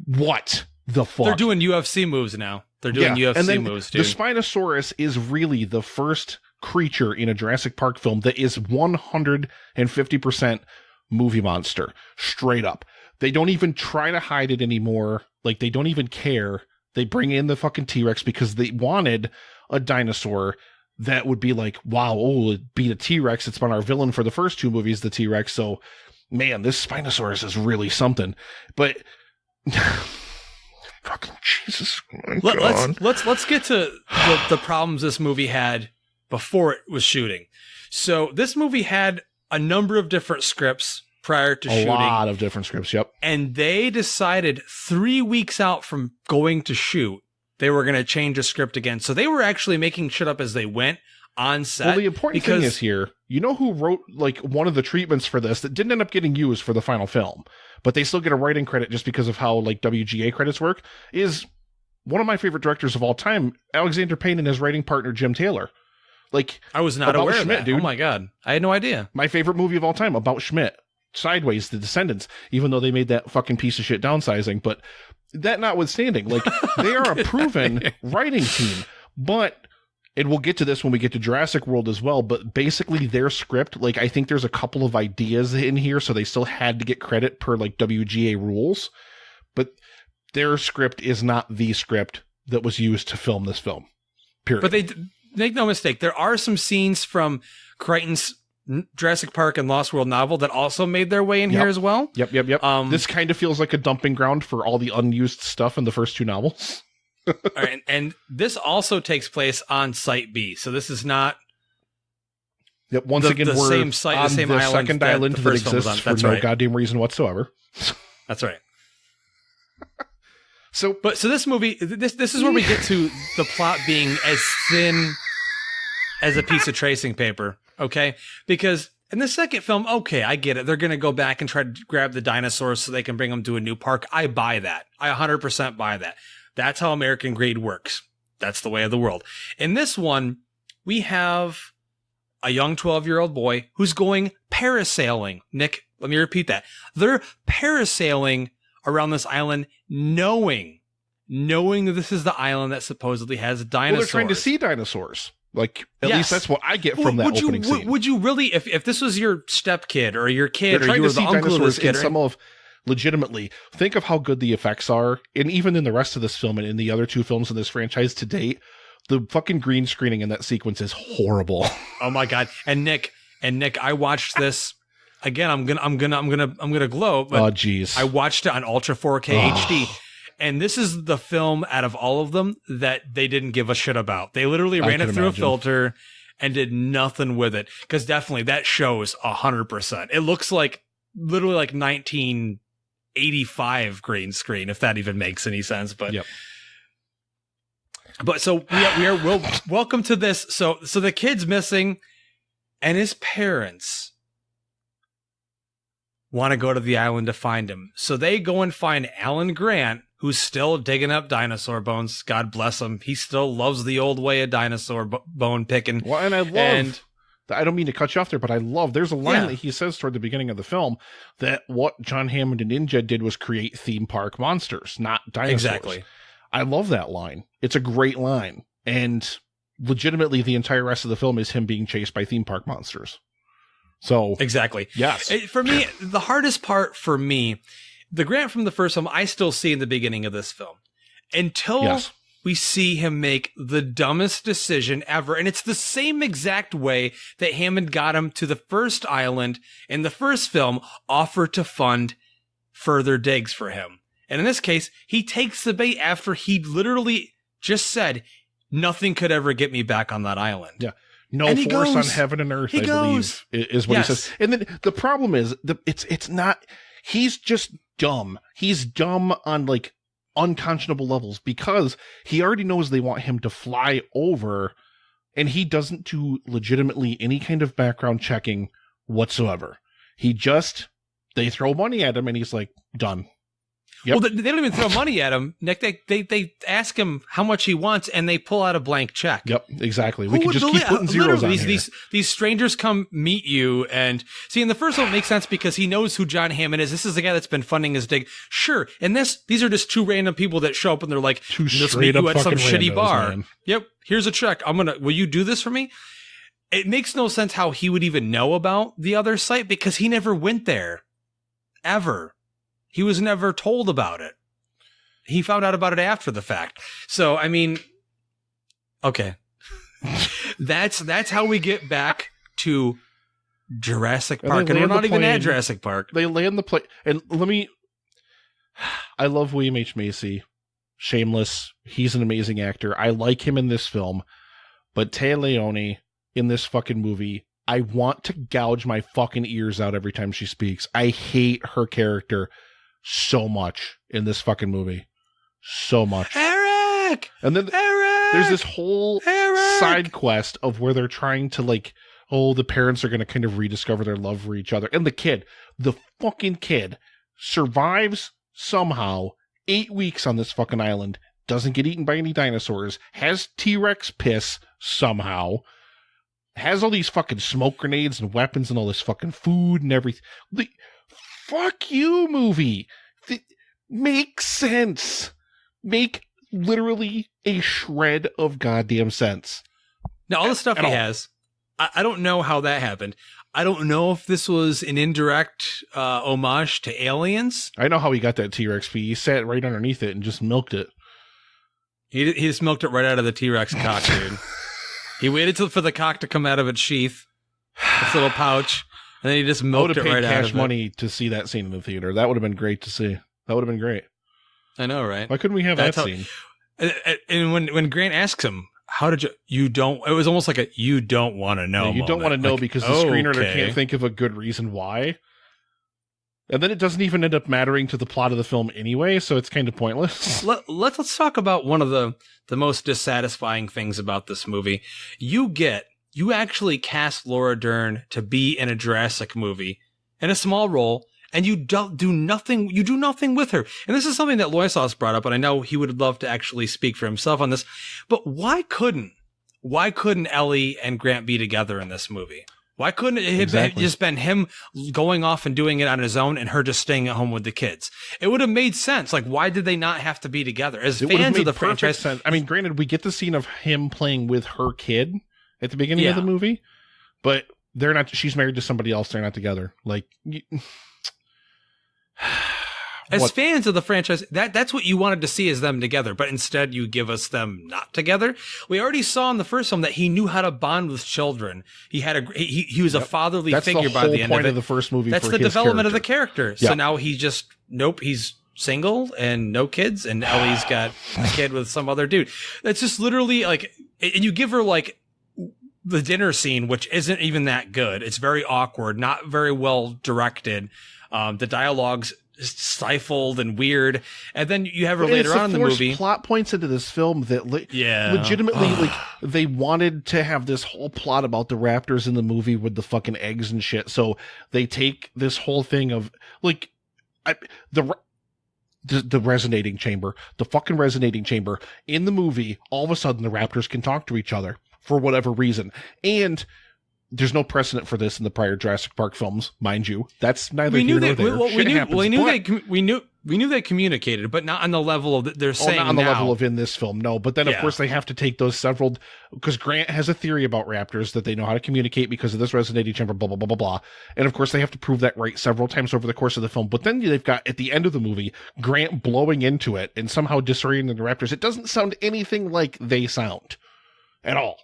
what the fuck? They're doing UFC moves now. They're doing UFC moves, dude. The Spinosaurus is really the first creature in a Jurassic Park film that is 150% movie monster. Straight up. They don't even try to hide it anymore. Like, they don't even care. They bring in the fucking T-Rex because they wanted a dinosaur that would be like, wow, oh, it beat a T-Rex. It's been our villain for the first two movies, the T-Rex. So, man, this Spinosaurus is really something. But fucking Jesus, let's get to the problems this movie had before it was shooting. So this movie had a number of different scripts prior to shooting. A lot of different scripts, yep. And they decided 3 weeks out from going to shoot, they were going to change the script again. So they were actually making shit up as they went on set. Well, the important thing is here, you know who wrote like one of the treatments for this that didn't end up getting used for the final film, but they still get a writing credit just because of how like WGA credits work, is one of my favorite directors of all time, Alexander Payne, and his writing partner, Jim Taylor. Like, I was not aware of that. Dude. Oh my God. I had no idea. My favorite movie of all time, About Schmidt. Sideways, The Descendants, even though they made that fucking piece of shit downsizing. But that notwithstanding, like, they are a proven writing team. But, and we'll get to this when we get to Jurassic World as well, but basically their script, like, I think there's a couple of ideas in here, so they still had to get credit per, like, WGA rules. But their script is not the script that was used to film this film. Period. But they... Make no mistake, there are some scenes from Crichton's Jurassic Park and Lost World novel that also made their way in here as well. Yep. This kind of feels like a dumping ground for all the unused stuff in the first two novels. All right, and this also takes place on Site B, so this is not. Yep. Once again, we're same site, on the same the island second island that exists for no goddamn reason whatsoever. That's right. So this movie, this is where we get to the plot being as thin as a piece of tracing paper, okay? Because in the second film, okay, I get it. They're going to go back and try to grab the dinosaurs so they can bring them to a new park. I buy that. I 100% buy that. That's how American greed works. That's the way of the world. In this one, we have a young 12-year-old boy who's going parasailing. Nick, let me repeat that. They're parasailing around this island, knowing that this is the island that supposedly has dinosaurs. Well, they're trying to see dinosaurs. Like, at least that's what I get from that opening scene. Would you really, if this was your stepkid or your kid, or you were the uncle of this kid, legitimately, think of how good the effects are, and even in the rest of this film and in the other two films in this franchise to date, the fucking green screening in that sequence is horrible. Oh my God! And Nick, I watched this. Again, I'm gonna glow. But oh jeez! I watched it on Ultra 4K HD, and this is the film out of all of them that they didn't give a shit about. They literally ran it through a filter and did nothing with it. Because definitely that shows 100%. It looks like literally like 1985 green screen, if that even makes any sense. But but so we'll welcome to this. So the kid's missing, and his parents want to go to the island to find him. So they go and find Alan Grant, who's still digging up dinosaur bones. God bless him. He still loves the old way of dinosaur bone picking. Well, and I love I don't mean to cut you off there, but I love, there's a line that he says toward the beginning of the film that what John Hammond and Ninja did was create theme park monsters, not dinosaurs. Exactly. I love that line. It's a great line. And legitimately the entire rest of the film is him being chased by theme park monsters. So exactly. Yes. For me, the hardest part for me, the Grant from the first film, I still see in the beginning of this film until we see him make the dumbest decision ever. And it's the same exact way that Hammond got him to the first island in the first film, offer to fund further digs for him. And in this case, he takes the bait after he literally just said, nothing could ever get me back on that island. Yeah. No force on heaven and earth, I believe, is what he says. And then the problem is, it's not, he's just dumb. He's dumb on like unconscionable levels because he already knows they want him to fly over and he doesn't do legitimately any kind of background checking whatsoever. They throw money at him and he's like, done. Yep. Well, they don't even throw money at him, Nick. They ask him how much he wants, and they pull out a blank check. Yep, exactly. We can just keep putting zeros on here. These strangers come meet you, and see, in the first one, it makes sense because he knows who John Hammond is. This is the guy that's been funding his dig. Sure, in this, these are just two random people that show up, and they're like, "Let's meet you at some shitty bar." Man. Yep, here's a check. Will you do this for me? It makes no sense how he would even know about the other site because he never went there, ever. He was never told about it. He found out about it after the fact. So, I mean, okay. That's how we get back to Jurassic Park. And we're not even at Jurassic Park. They land the plane. And I love William H. Macy. Shameless. He's an amazing actor. I like him in this film. But Téa Leoni in this fucking movie, I want to gouge my fucking ears out every time she speaks. I hate her character so much in this fucking movie. So much. Eric! And then there's this whole side quest of where they're trying to like, the parents are going to kind of rediscover their love for each other. And the fucking kid survives somehow 8 weeks on this fucking island, doesn't get eaten by any dinosaurs, has T-Rex piss somehow, has all these fucking smoke grenades and weapons and all this fucking food and everything. Fuck you, movie. Make sense. Make literally a shred of goddamn sense. Now, all the stuff he has, I don't know how that happened. I don't know if this was an indirect homage to Aliens. I know how he got that T-Rex pee. He sat right underneath it and just milked it. He just milked it right out of the T-Rex cock, dude. He waited for the cock to come out of its sheath, its little pouch. And then he just milked it right out of it. I would have paid cash money to see that scene in the theater. That would have been great to see. That would have been great. I know, right? Why couldn't we have that scene? And when Grant asks him, how did you don't, it was almost like you don't want to know. Yeah, you don't want to know because the screenwriter can't think of a good reason why. And then it doesn't even end up mattering to the plot of the film anyway, so it's kind of pointless. Let's talk about one of the most dissatisfying things about this movie. You actually cast Laura Dern to be in a Jurassic movie in a small role, and you do nothing with her. And this is something that Loisos brought up, and I know he would love to actually speak for himself on this. But why couldn't Ellie and Grant be together in this movie? Why couldn't it have just been him going off and doing it on his own and her just staying at home with the kids? It would have made sense. Like, why did they not have to be together? As fans of the franchise, sense. I mean, granted, we get the scene of him playing with her kid at the beginning of the movie, but they're not. She's married to somebody else. They're not together. Like, as fans of the franchise, that's what you wanted to see is them together, but instead you give us them not together. We already saw in the first film that he knew how to bond with children. He had he was a fatherly figure by the end of it. That's the whole point of the first movie. That's the development of the character. So now he's single and no kids, and Ellie's got a kid with some other dude. That's just literally like, and you give her like the dinner scene, which isn't even that good. It's very awkward, not very well directed. The dialogue's stifled and weird, and then you have her later on in the movie. Plot points into this film that legitimately like they wanted to have this whole plot about the raptors in the movie with the fucking eggs and shit. So they take this whole thing of like the resonating chamber, the fucking resonating chamber in the movie. All of a sudden, the raptors can talk to each other for whatever reason, and there's no precedent for this in the prior Jurassic Park films, mind you. That's neither we here knew nor they, there. well, Shit happens, we knew they communicated, but not on the level of they're saying not on the now. level of in this film, no. But then, of course, they have to take those several, because Grant has a theory about raptors that they know how to communicate because of this resonating chamber, blah, blah, blah, blah, blah. And, of course, they have to prove that right several times over the course of the film. But then they've got, at the end of the movie, Grant blowing into it and somehow disorienting the raptors. It doesn't sound anything like they sound at all,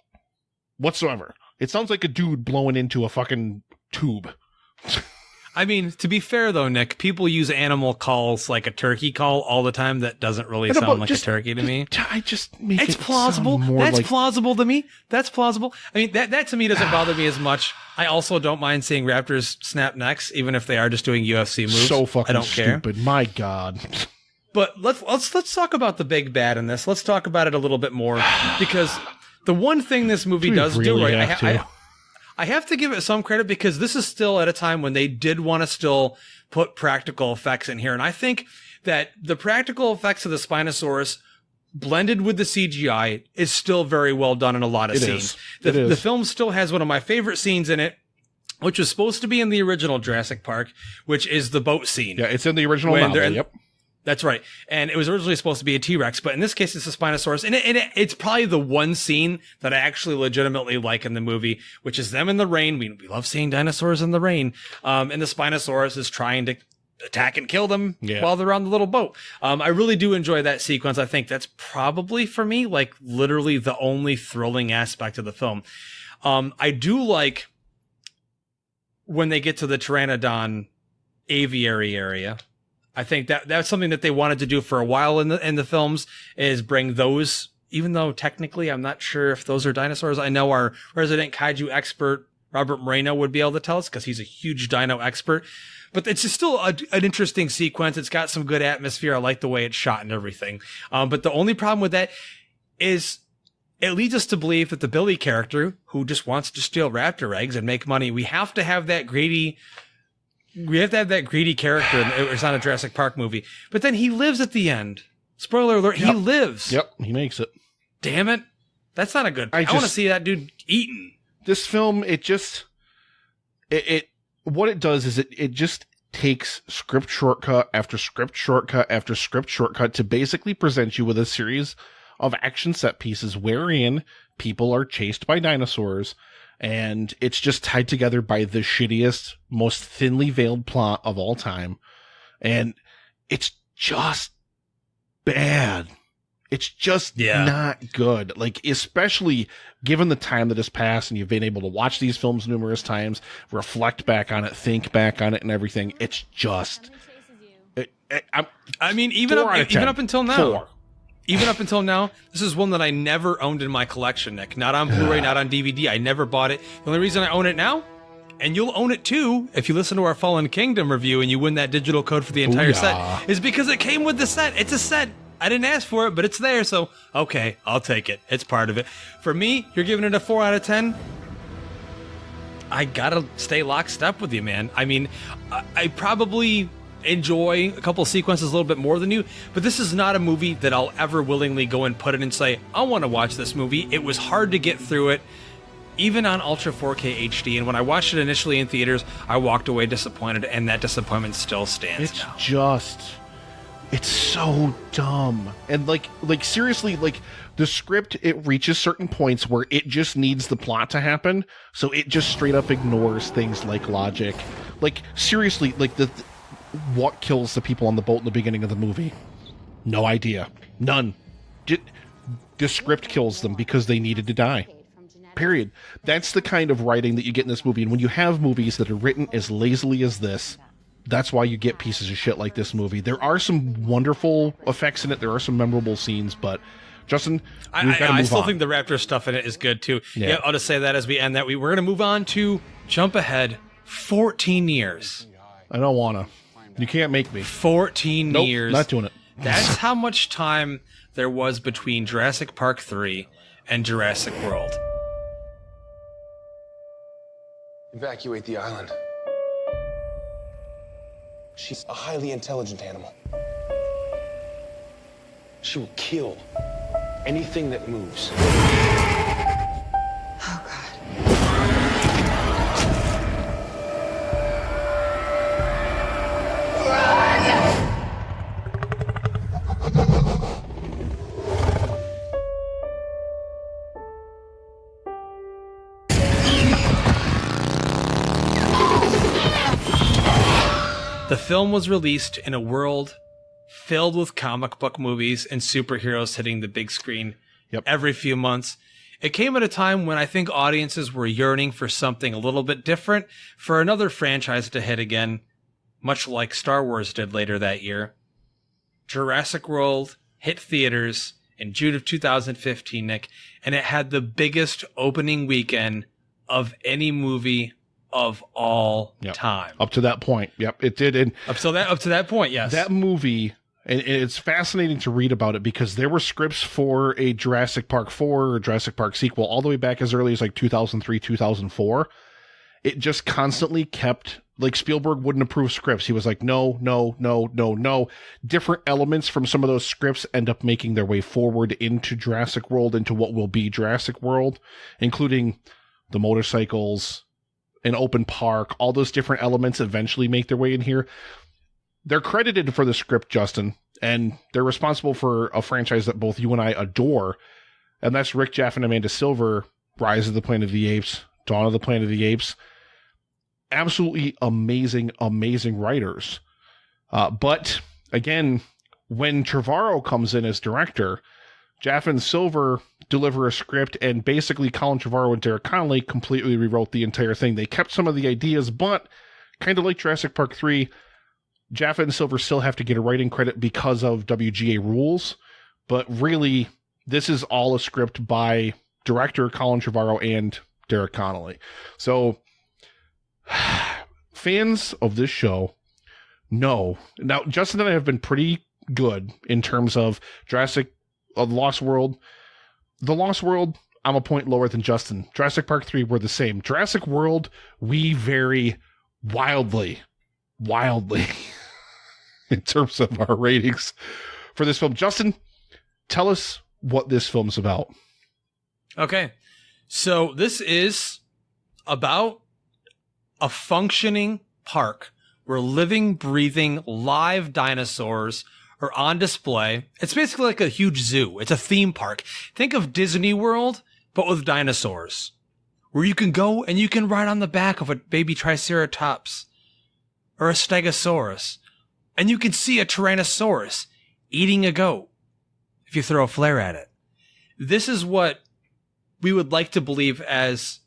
whatsoever. It sounds like a dude blowing into a fucking tube. I mean, to be fair, though, Nick, people use animal calls like a turkey call all the time. That doesn't really sound like a turkey to me. I just make it's it plausible. Sound more That's like... plausible to me. That's plausible. I mean, that to me doesn't bother me as much. I also don't mind seeing raptors snap necks, even if they are just doing UFC moves. So fucking I don't stupid. care. My God. But let's talk about the big bad in this. Let's talk about it a little bit more, because the one thing this movie does do right. I have to give it some credit, because this is still at a time when they did want to still put practical effects in here. And I think that the practical effects of the Spinosaurus blended with the CGI is still very well done in a lot of scenes. The film still has one of my favorite scenes in it, which was supposed to be in the original Jurassic Park, which is the boat scene. Yeah, it's in the original novel, yep. That's right. And it was originally supposed to be a T-Rex, but in this case, it's a Spinosaurus. And it's probably the one scene that I actually legitimately like in the movie, which is them in the rain. We love seeing dinosaurs in the rain. And the Spinosaurus is trying to attack and kill them while they're on the little boat. I really do enjoy that sequence. I think that's probably, for me, like literally the only thrilling aspect of the film. I do like when they get to the Pteranodon aviary area. I think that's something that they wanted to do for a while in the films, is bring those, even though technically I'm not sure if those are dinosaurs. I know our resident Kaiju expert, Robert Moreno, would be able to tell us, because he's a huge dino expert. But it's just still an interesting sequence. It's got some good atmosphere. I like the way it's shot and everything. But the only problem with that is it leads us to believe that the Billy character, who just wants to steal raptor eggs and make money, we have to have that greedy character. It's not a Jurassic Park movie. But then he lives at the end. Spoiler alert, he lives. Yep, he makes it. Damn it. That's not a good... I want to see that dude eaten. This film, what it does is it just takes script shortcut after script shortcut after script shortcut to basically present you with a series of action set pieces wherein people are chased by dinosaurs, and it's just tied together by the shittiest, most thinly veiled plot of all time. And it's just bad. It's just not good. Like, especially given the time that has passed and you've been able to watch these films numerous times, reflect back on it, think back on it and everything. It's just... Even up until now... Even up until now, this is one that I never owned in my collection, Nick. Not on Blu-ray, not on DVD. I never bought it. The only reason I own it now, and you'll own it too, if you listen to our Fallen Kingdom review and you win that digital code for the entire set, is because it came with the set. It's a set. I didn't ask for it, but it's there, so okay, I'll take it. It's part of it. For me, you're giving it a 4 out of 10. I gotta stay lockstep with you, man. I mean, I probably enjoy a couple of sequences a little bit more than you, but this is not a movie that I'll ever willingly go and put it and say, I want to watch this movie. It was hard to get through it, even on Ultra 4K HD, and when I watched it initially in theaters, I walked away disappointed, and that disappointment still stands now. It's so dumb. And like seriously, like the script, it reaches certain points where it just needs the plot to happen, so it just straight up ignores things like logic. Like seriously, like what kills the people on the boat in the beginning of the movie? No idea. None. The script kills them because they needed to die. Period. That's the kind of writing that you get in this movie. And when you have movies that are written as lazily as this, that's why you get pieces of shit like this movie. There are some wonderful effects in it. There are some memorable scenes, but Justin, we've got to move on. I still think the raptor stuff in it is good too. Yeah, I'll just say that as we end that. We're going to move on to jump ahead 14 years. I don't want to. You can't make me. 14 years. Not doing it. That's how much time there was between Jurassic Park 3 and Jurassic World. Evacuate the island. She's a highly intelligent animal. She will kill anything that moves. Oh, God. The film was released in a world filled with comic book movies and superheroes hitting the big screen every few months. It came at a time when I think audiences were yearning for something a little bit different, for another franchise to hit again, much like Star Wars did later that year. Jurassic World hit theaters in June of 2015, Nick, and it had the biggest opening weekend of any movie of all time. Up to that point. Yep, it did. And up to that point, yes. That movie, and it's fascinating to read about it because there were scripts for a Jurassic Park 4 or Jurassic Park sequel all the way back as early as like 2003, 2004. It just constantly kept, like, Spielberg wouldn't approve scripts. He was like, no. Different elements from some of those scripts end up making their way forward into Jurassic World, into what will be Jurassic World, including the motorcycles, an open park, all those different elements eventually make their way in here. They're credited for the script, Justin, and they're responsible for a franchise that both you and I adore, and that's Rick Jaff and Amanda Silver, Rise of the Planet of the Apes, Dawn of the Planet of the Apes. Absolutely amazing writers. But again, when Trevorrow comes in as director, Jaff and Silver deliver a script, and basically Colin Trevorrow and Derek Connolly completely rewrote the entire thing. They kept some of the ideas, but kind of like Jurassic Park 3, Jaffa and Silver still have to get a writing credit because of WGA rules, but really, this is all a script by director Colin Trevorrow and Derek Connolly. So, fans of this show know. Now, Justin and I have been pretty good in terms of Jurassic Lost World. The Lost World, I'm a point lower than Justin. Jurassic Park 3, we're the same. Jurassic World, we vary wildly in terms of our ratings for this film. Justin, tell us what this film's about. Okay. So this is about a functioning park where living, breathing, live dinosaurs are on display. It's basically like a huge zoo. It's a theme park. Think of Disney World, but with dinosaurs, where you can go and you can ride on the back of a baby Triceratops or a Stegosaurus, and you can see a Tyrannosaurus eating a goat if you throw a flare at it. This is what we would like to believe as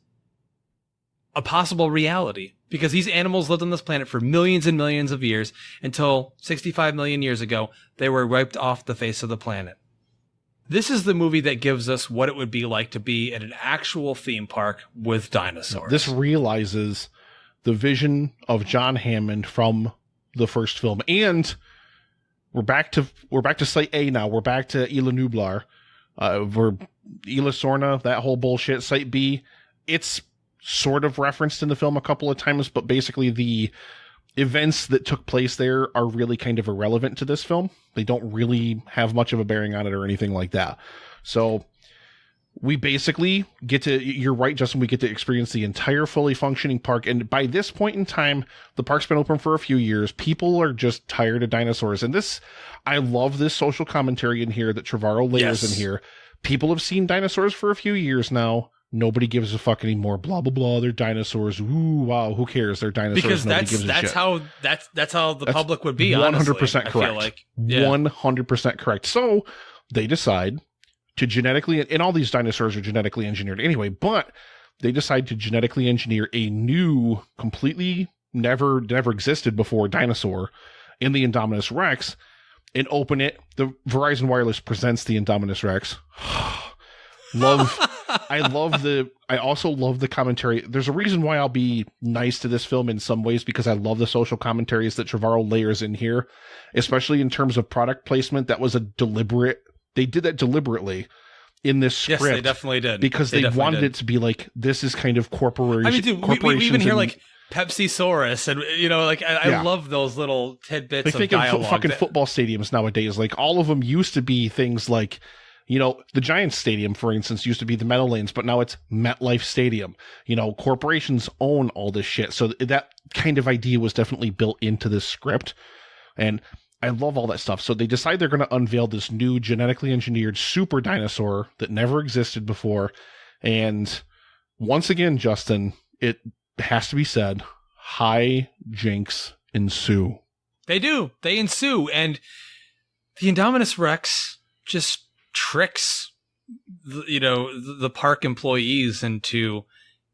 a possible reality, because these animals lived on this planet for millions and millions of years until 65 million years ago, they were wiped off the face of the planet. This is the movie that gives us what it would be like to be at an actual theme park with dinosaurs. This realizes the vision of John Hammond from the first film. And we're back to Site A now. We're back to Isla Nublar. We're Isla Sorna, that whole bullshit. Site B, it's sort of referenced in the film a couple of times, but basically the events that took place there are really kind of irrelevant to this film. They don't really have much of a bearing on it or anything like that. So we basically get to, you're right, Justin, we get to experience the entire fully functioning park. And by this point in time, the park's been open for a few years. People are just tired of dinosaurs. And this, I love this social commentary in here that Trevorrow layers in here. People have seen dinosaurs for a few years now. Nobody gives a fuck anymore. Blah, blah, blah. They're dinosaurs. Ooh, wow. Who cares? They're dinosaurs. Because Nobody gives a shit. That's how the public would be, 100% honestly, correct. I feel like. 100% correct. So they decide to genetically, and all these dinosaurs are genetically engineered anyway, but they decide to genetically engineer a new, completely never existed before dinosaur in the Indominus Rex and open it. The Verizon Wireless presents the Indominus Rex. I also love the commentary. There's a reason why I'll be nice to this film in some ways, because I love the social commentaries that Trevorrow layers in here, especially in terms of product placement. That was they did that deliberately in this script. Yes, they definitely did. Because they wanted it to be like, this is kind of corporation. I mean, dude, we even hear like Pepsi-saurus, and I love those little tidbits of dialogue. Think of fucking football stadiums nowadays. Like, all of them used to be things like, the Giants Stadium, for instance, used to be the Meadowlands, but now it's MetLife Stadium. Corporations own all this shit. So that kind of idea was definitely built into this script. And I love all that stuff. So they decide they're going to unveil this new genetically engineered super dinosaur that never existed before. And once again, Justin, it has to be said, high jinks ensue They do. They ensue. And the Indominus Rex just tricks, the park employees into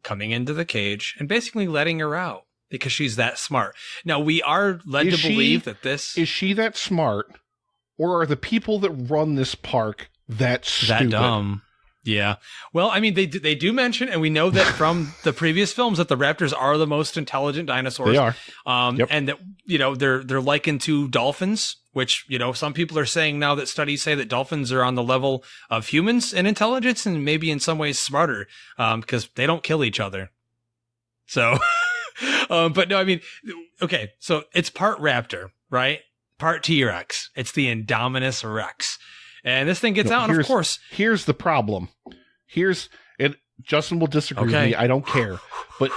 coming into the cage and basically letting her out because she's that smart. Now, we are led to believe that this... Is she that smart, or are the people that run this park that stupid? That dumb. Yeah. Well, I mean, they do mention, and we know that from the previous films, that the raptors are the most intelligent dinosaurs. They are. And that, they're likened to dolphins, which, some people are saying now that studies say that dolphins are on the level of humans in intelligence and maybe in some ways smarter, because they don't kill each other. So, but no, I mean, okay, so it's part raptor, right? Part T-Rex. It's the Indominus Rex. And this thing gets out, and of course... Here's the problem. Justin will disagree with me. I don't care. But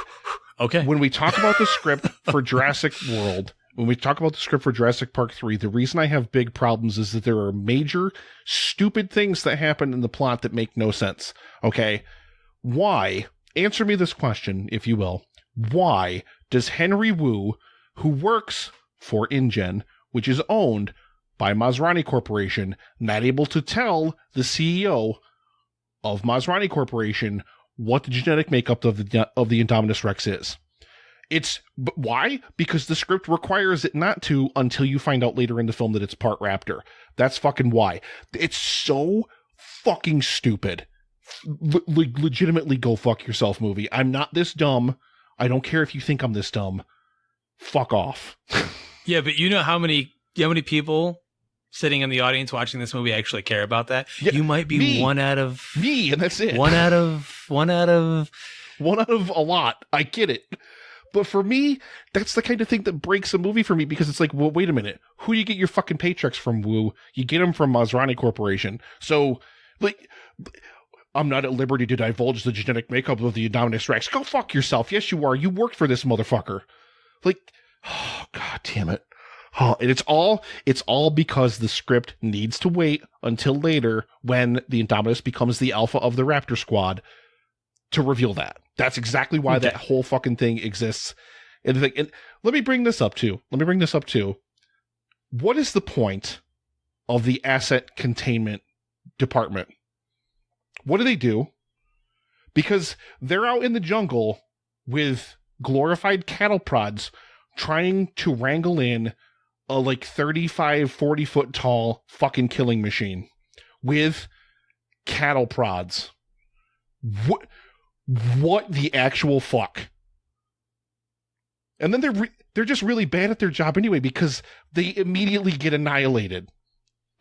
when we talk about the script for Jurassic World, when we talk about the script for Jurassic Park 3, the reason I have big problems is that there are major, stupid things that happen in the plot that make no sense. Okay? Why? Answer me this question, if you will. Why does Henry Wu, who works for InGen, which is owned by Masrani Corporation, not able to tell the CEO of Masrani Corporation what the genetic makeup of the Indominus Rex is? Why? Because the script requires it not to until you find out later in the film that it's part raptor. That's fucking why. It's so fucking stupid. Legitimately go fuck yourself, movie. I'm not this dumb. I don't care if you think I'm this dumb. Fuck off. Yeah, but you know how many people sitting in the audience watching this movie actually care about that? Yeah, you might be one out of me, and that's it. One out of a lot. I get it. But for me, that's the kind of thing that breaks a movie for me, because it's like, well, wait a minute. Who do you get your fucking paychecks from, Wu? You get them from Masrani Corporation. So, like, I'm not at liberty to divulge the genetic makeup of the Indominus Rex. Go fuck yourself. Yes, you are. You worked for this motherfucker. Like, oh, God damn it. Oh, and it's all because the script needs to wait until later when the Indominus becomes the alpha of the Raptor Squad to reveal that. That's exactly why that whole fucking thing exists. And let me bring this up too. What is the point of the asset containment department? What do they do? Because they're out in the jungle with glorified cattle prods trying to wrangle in a like 35, 40 foot tall fucking killing machine with cattle prods. What the actual fuck? And then they're just really bad at their job anyway, because they immediately get annihilated.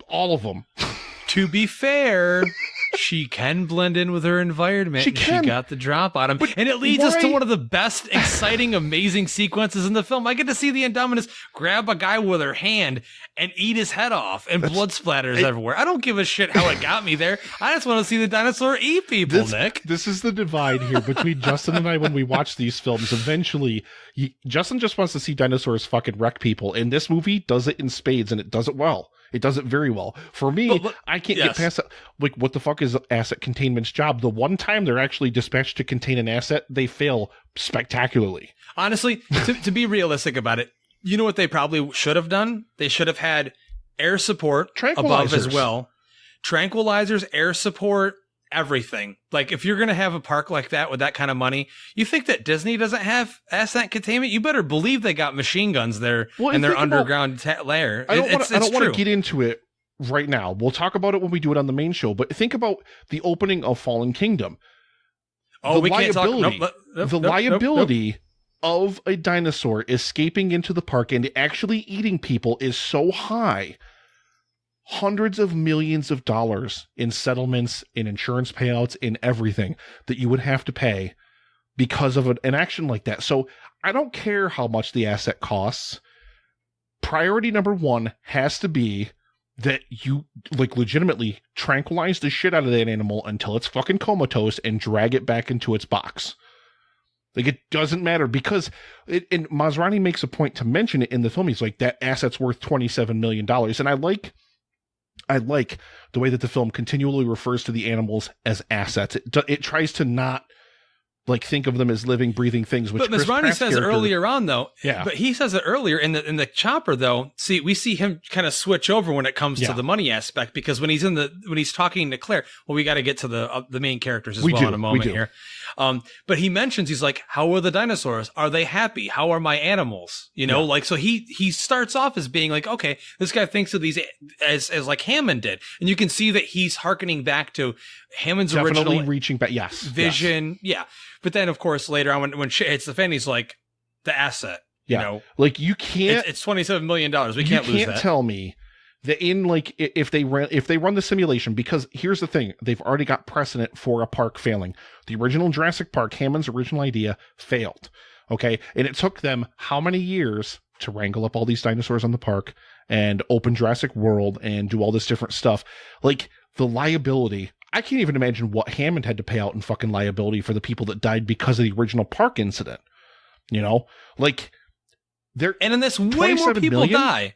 All of them. To be fair, she can blend in with her environment. She got the drop on him. And it leads us to one of the best, exciting, amazing sequences in the film. I get to see the Indominus grab a guy with her hand and eat his head off, and blood splatters everywhere. I don't give a shit how it got me there. I just want to see the dinosaur eat people, Nick. This is the divide here between Justin and I when we watch these films. Eventually, Justin just wants to see dinosaurs fucking wreck people, and this movie does it in spades, and it does it well. It does it very well. For me, I can't get past that. Like, what the fuck is asset containment's job? The one time they're actually dispatched to contain an asset, they fail spectacularly. Honestly, to be realistic about it, you know what they probably should have done? They should have had air support above as well. Tranquilizers, air support, everything. Like, if you're going to have a park like that with that kind of money, you think that Disney doesn't have asset containment? You better believe they got machine guns there in their underground lair. I don't want to get into it right now. We'll talk about it when we do it on the main show, but think about the opening of Fallen Kingdom. Oh, we can't talk. The liability of a dinosaur escaping into the park and actually eating people is so high. Hundreds of millions of dollars in settlements, in insurance payouts, in everything that you would have to pay because of an action like that. So I don't care how much the asset costs. Priority number one has to be that you like legitimately tranquilize the shit out of that animal until it's fucking comatose and drag it back into its box. Like, it doesn't matter, because and Masrani makes a point to mention it in the film. He's like, that asset's worth $27 million. And I like the way that the film continually refers to the animals as assets. It tries to not like think of them as living, breathing things. Which but Ms. Ronnie says earlier on, though. Yeah. But he says it earlier in the chopper, though. See, we see him kind of switch over when it comes to the money aspect, because when he's talking to Claire, well, we got to get to the main characters as well in a moment here. But he mentions, he's like, "How are the dinosaurs? Are they happy? How are my animals?" You know, like, so he starts off as being like, okay, this guy thinks of these as like Hammond did, and you can see that he's hearkening back to Hammond's original reaching back, vision, But then, of course, later on, when shit hits the fan, he's like, the asset, you know, like you can't. It's $27 million. We can't lose that. You can't tell me that in like if they run the simulation, because here's the thing, they've already got precedent for a park failing. The original Jurassic Park, Hammond's original idea, failed. Okay, and it took them how many years to wrangle up all these dinosaurs on the park and open Jurassic World and do all this different stuff. Like the liability. I can't even imagine what Hammond had to pay out in fucking liability for the people that died because of the original park incident. You know, like and in this, way more people die.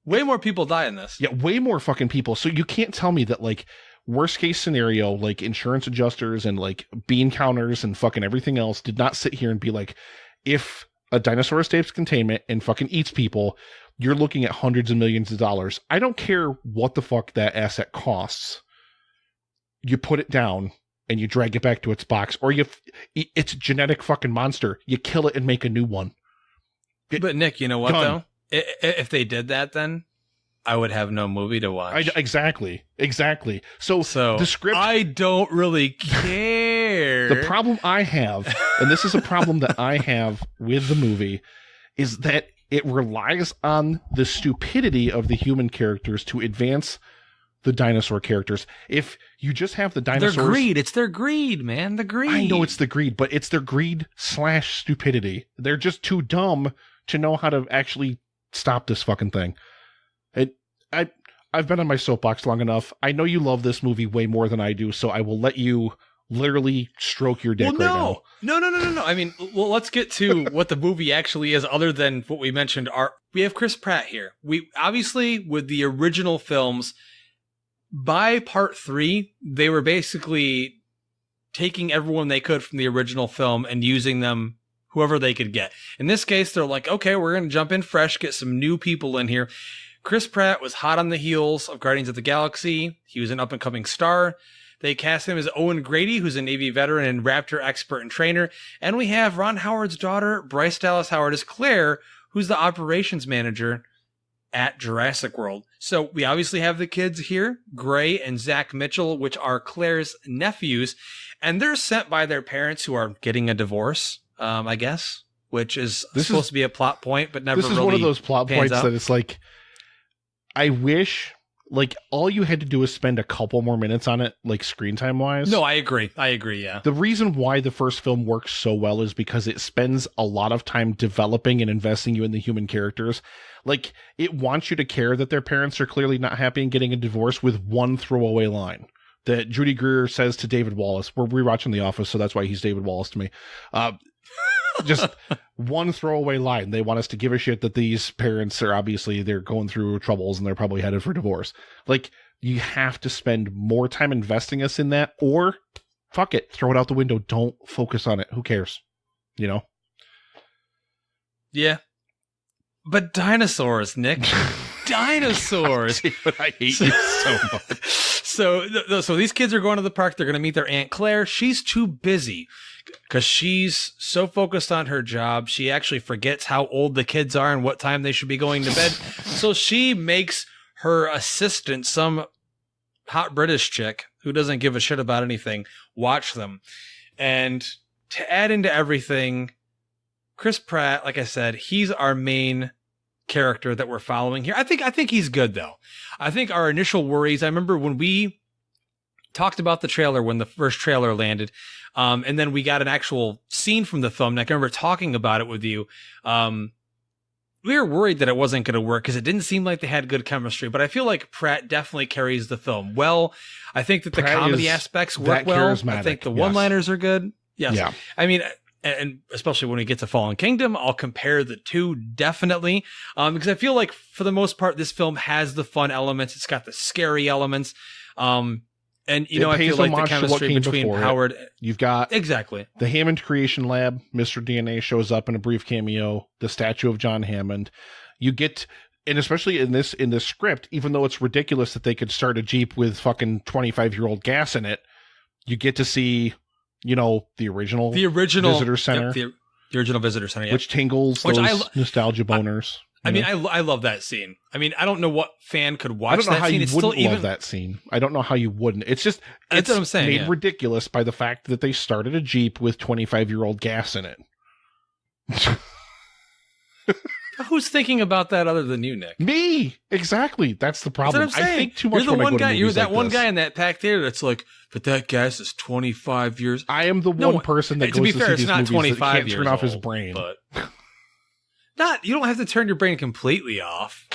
Way more people die in this. Yeah, way more fucking people. So you can't tell me that, like, worst case scenario, like insurance adjusters and like bean counters and fucking everything else did not sit here and be like, if a dinosaur escapes containment and fucking eats people, you're looking at hundreds of millions of dollars. I don't care what the fuck that asset costs. You put it down and you drag it back to its box, or it's a genetic fucking monster. You kill it and make a new one. But Nick, you know what though? If they did that, then I would have no movie to watch. Exactly. So the script, I don't really care. The problem I have, and this is a problem that I have with the movie, is that it relies on the stupidity of the human characters to advance the dinosaur characters. If you just have the dinosaurs, their greed. It's their greed, man. The greed. I know it's the greed, but it's their greed / stupidity. They're just too dumb to know how to actually stop this fucking thing. I've been on my soapbox long enough. I know you love this movie way more than I do, so I will let you literally stroke your dick right now. No. I mean, well, let's get to what the movie actually is, other than what we mentioned. We have Chris Pratt here. We obviously, with the original films, by part 3, they were basically taking everyone they could from the original film and using them whoever they could get. In this case, they're like, okay, we're going to jump in fresh, get some new people in here. Chris Pratt was hot on the heels of Guardians of the Galaxy. He was an up-and-coming star. They cast him as Owen Grady, who's a Navy veteran and Raptor expert and trainer. And we have Ron Howard's daughter, Bryce Dallas Howard, as Claire, who's the operations manager at Jurassic World. So we obviously have the kids here, Gray and Zach Mitchell, which are Claire's nephews, and they're sent by their parents who are getting a divorce, I guess, which is supposed to be a plot point, but never really. This is one of those plot points that it's like, I wish, like, all you had to do is spend a couple more minutes on it, like, screen time wise. No, I agree, yeah. The reason why the first film works so well is because it spends a lot of time developing and investing you in the human characters. Like, it wants you to care that their parents are clearly not happy and getting a divorce with one throwaway line that Judy Greer says to David Wallace. We're rewatching The Office, so that's why he's David Wallace to me. Just one throwaway line. They want us to give a shit that these parents are obviously, they're going through troubles and they're probably headed for divorce. Like, you have to spend more time investing us in that, or fuck it, throw it out the window. Don't focus on it. Who cares? You know? Yeah. But dinosaurs, Nick. Dinosaurs. But I hate you so much. So these kids are going to the park. They're going to meet their Aunt Claire. She's too busy because she's so focused on her job. She actually forgets how old the kids are and what time they should be going to bed. So she makes her assistant, some hot British chick who doesn't give a shit about anything, watch them. And to add into everything, Chris Pratt, like I said, he's our main character that we're following here. I think he's good though. I think our initial worries, I remember when we talked about the trailer, when the first trailer landed, and then we got an actual scene from the film, and I can remember talking about it with you. We were worried that it wasn't going to work because it didn't seem like they had good chemistry, but I feel like Pratt definitely carries the film well. I think that the comedy aspects work well. I think the one-liners are good. Yes. Yeah. I mean, and especially when we get to Fallen Kingdom, I'll compare the two definitely. Because I feel like for the most part, this film has the fun elements. It's got the scary elements. And And, I feel like the chemistry between Howard... You've got... Exactly. The Hammond Creation Lab. Mr. DNA shows up in a brief cameo. The statue of John Hammond. You get... And especially in this script, even though it's ridiculous that they could start a Jeep with fucking 25-year-old gas in it, you get to see, the original visitor center. The original visitor center, yeah. Which tingles those nostalgia boners. I mean, I love that scene. I mean, I don't know what fan could watch that scene. I don't know how you wouldn't love that scene. I don't know how you wouldn't. It's just, that's what I'm saying, made ridiculous by the fact that they started a Jeep with 25-year-old gas in it. Who's thinking about that other than you, Nick? Me! Exactly. That's the problem. That's what I'm saying. I think too much. You're the one guy. You're that like one guy in that packed theater that's like, but that gas is 25 years. I am the one person that goes to see these movies 25 that can't turn off his brain. But you don't have to turn your brain completely off.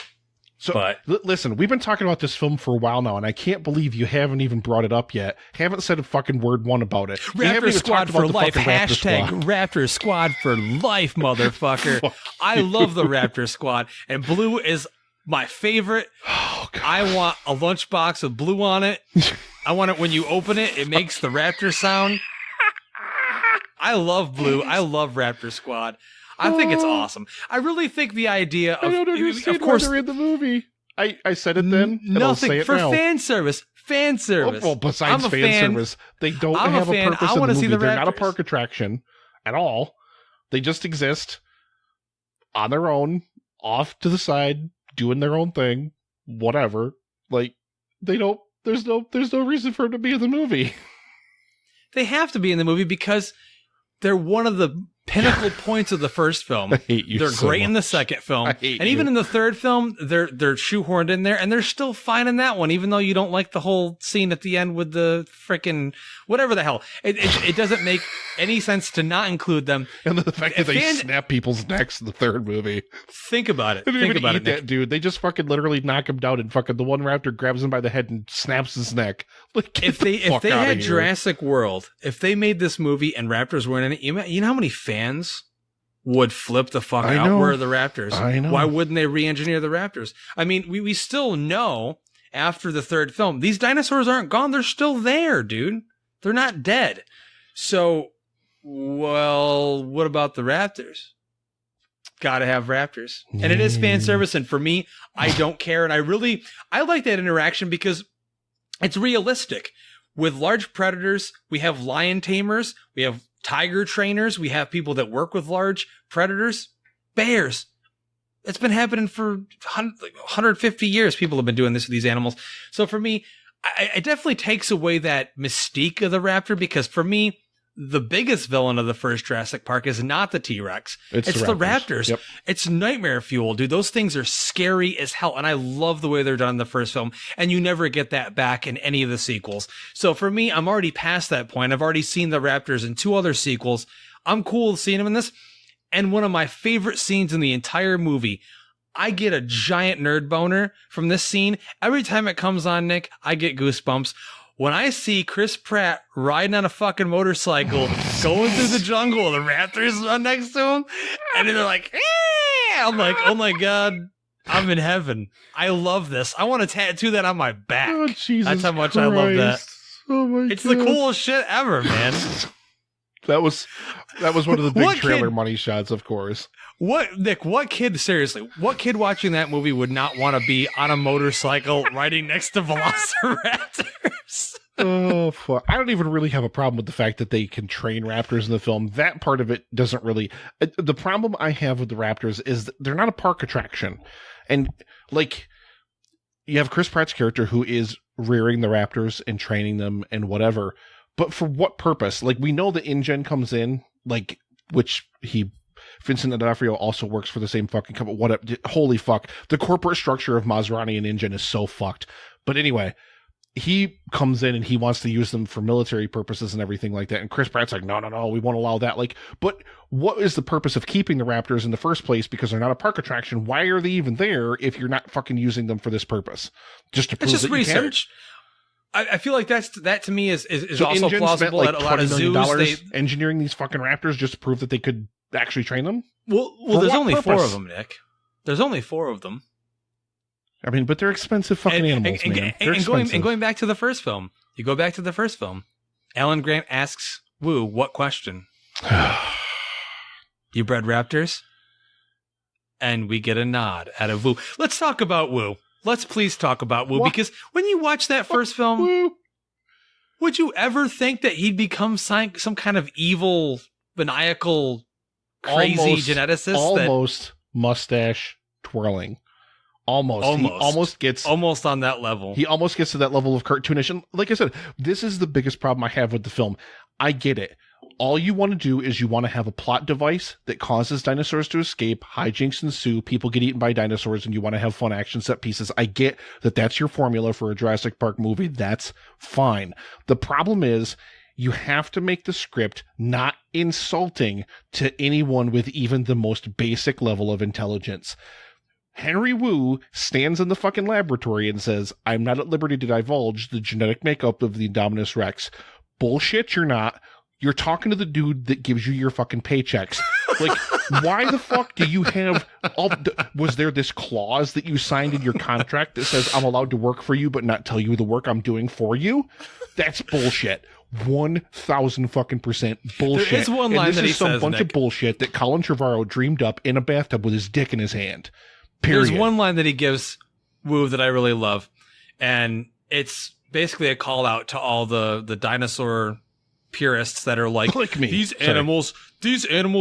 So, listen, we've been talking about this film for a while now, and I can't believe you haven't even brought it up yet. Haven't said a fucking word one about it. Raptor Squad for life. Hashtag Raptor Squad for life, motherfucker. I love the Raptor Squad, and blue is my favorite. Oh, God. I want a lunchbox with blue on it. I want it when you open it, it makes the Raptor sound. I love blue. I love Raptor Squad. I think it's awesome. I really think the idea of... I don't understand why they're in the movie. I said it then. Nothing. For now. Fan service. Fan service. Well, besides fan service, they don't have a purpose in the movie. They're not a park attraction at all. They just exist on their own, off to the side, doing their own thing, whatever. Like, they don't... There's no reason for them to be in the movie. They have to be in the movie because they're one of the pinnacle points of the first film. I hate you. They're so great much. in the second film, and you. even in the third film, they're shoehorned in there, and they're still fine in that one. Even though you don't like the whole scene at the end with the frickin' whatever the hell, it doesn't make any sense to not include them. And the fact that they snap people's necks in the third movie. Think about it. They Think about it, Nick. That dude. They just fucking literally knock him down, and fucking the one raptor grabs him by the head and snaps his neck. Like, if they had Jurassic World, if they made this movie and raptors weren't in it, you know how many fans would flip the fuck out. Where are the raptors? I know. Why wouldn't they re-engineer the raptors? I mean, we still know after the third film, these dinosaurs aren't gone. They're still there, dude. They're not dead. So, well, what about the raptors? Gotta have raptors. And it is fan service. And for me, I don't care. And I like that interaction because it's realistic. With large predators, we have lion tamers, we have tiger trainers, we have people that work with large predators, bears. It's been happening for 150 years. People have been doing this with these animals. So for me, it definitely takes away that mystique of the raptor because for me, the biggest villain of the first Jurassic Park is not the T-Rex. It's the raptors. Yep. It's nightmare fuel, dude. Those things are scary as hell. And I love the way they're done in the first film. And you never get that back in any of the sequels. So for me, I'm already past that point. I've already seen the raptors in 2 other sequels. I'm cool seeing them in this. And one of my favorite scenes in the entire movie, I get a giant nerd boner from this scene. Every time it comes on, Nick, I get goosebumps. When I see Chris Pratt riding on a fucking motorcycle, going through the jungle, the raptors run next to him, and they're like, eh! I'm like, oh my God, I'm in heaven. I love this. I want to tattoo that on my back. Oh, Jesus That's how much Christ. I love that. Oh my It's God. the coolest shit ever, man. That was one of the big trailer money shots, of course. Nick, what kid watching that movie would not want to be on a motorcycle riding next to velociraptors? Oh, fuck. I don't even really have a problem with the fact that they can train raptors in the film. That part of it doesn't really... The problem I have with the raptors is that they're not a park attraction. And, like, you have Chris Pratt's character who is rearing the raptors and training them and whatever. But for what purpose? Like, we know that InGen comes in, like, which Vincent D'Onofrio also works for the same fucking company. What? Holy fuck. The corporate structure of Maserati and InGen is so fucked. But anyway, he comes in and he wants to use them for military purposes and everything like that. And Chris Pratt's like, no, we won't allow that. Like, but what is the purpose of keeping the raptors in the first place? Because they're not a park attraction. Why are they even there if you're not fucking using them for this purpose? Just to prove that research. I feel like that to me is so also InGen plausible spent, at a lot of zoos. Engineering these fucking raptors just to prove that they could actually train them? Well, there's only 4 of them, Nick. There's only 4 of them. I mean, but they're expensive fucking animals, man. And going back to the first film, You go back to the first film. Alan Grant asks Wu what question? You bred raptors? And we get a nod out of Wu. Let's talk about Wu. Let's please talk about Wu. Because when you watch that first film, would you ever think that he'd become some kind of evil, maniacal, crazy geneticist? Almost mustache twirling. Almost. He almost gets on that level. He almost gets to that level of cartoonish. And like I said, this is the biggest problem I have with the film. I get it. All you want to do is you want to have a plot device that causes dinosaurs to escape, hijinks ensue, people get eaten by dinosaurs, and you want to have fun action set pieces. I get that that's your formula for a Jurassic Park movie. That's fine. The problem is you have to make the script not insulting to anyone with even the most basic level of intelligence. Henry Wu stands in the fucking laboratory and says, I'm not at liberty to divulge the genetic makeup of the Indominus Rex. Bullshit, you're not. You're talking to the dude that gives you your fucking paychecks. Like, why the fuck do you have was there this clause that you signed in your contract that says I'm allowed to work for you but not tell you the work I'm doing for you? That's bullshit. 1,000 fucking % bullshit. There is one line that he says, this is some bunch of bullshit that Colin Trevorrow dreamed up in a bathtub with his dick in his hand. Period. There's one line that he gives Wu that I really love, and it's basically a call out to all the dinosaur purists that are like me. These animals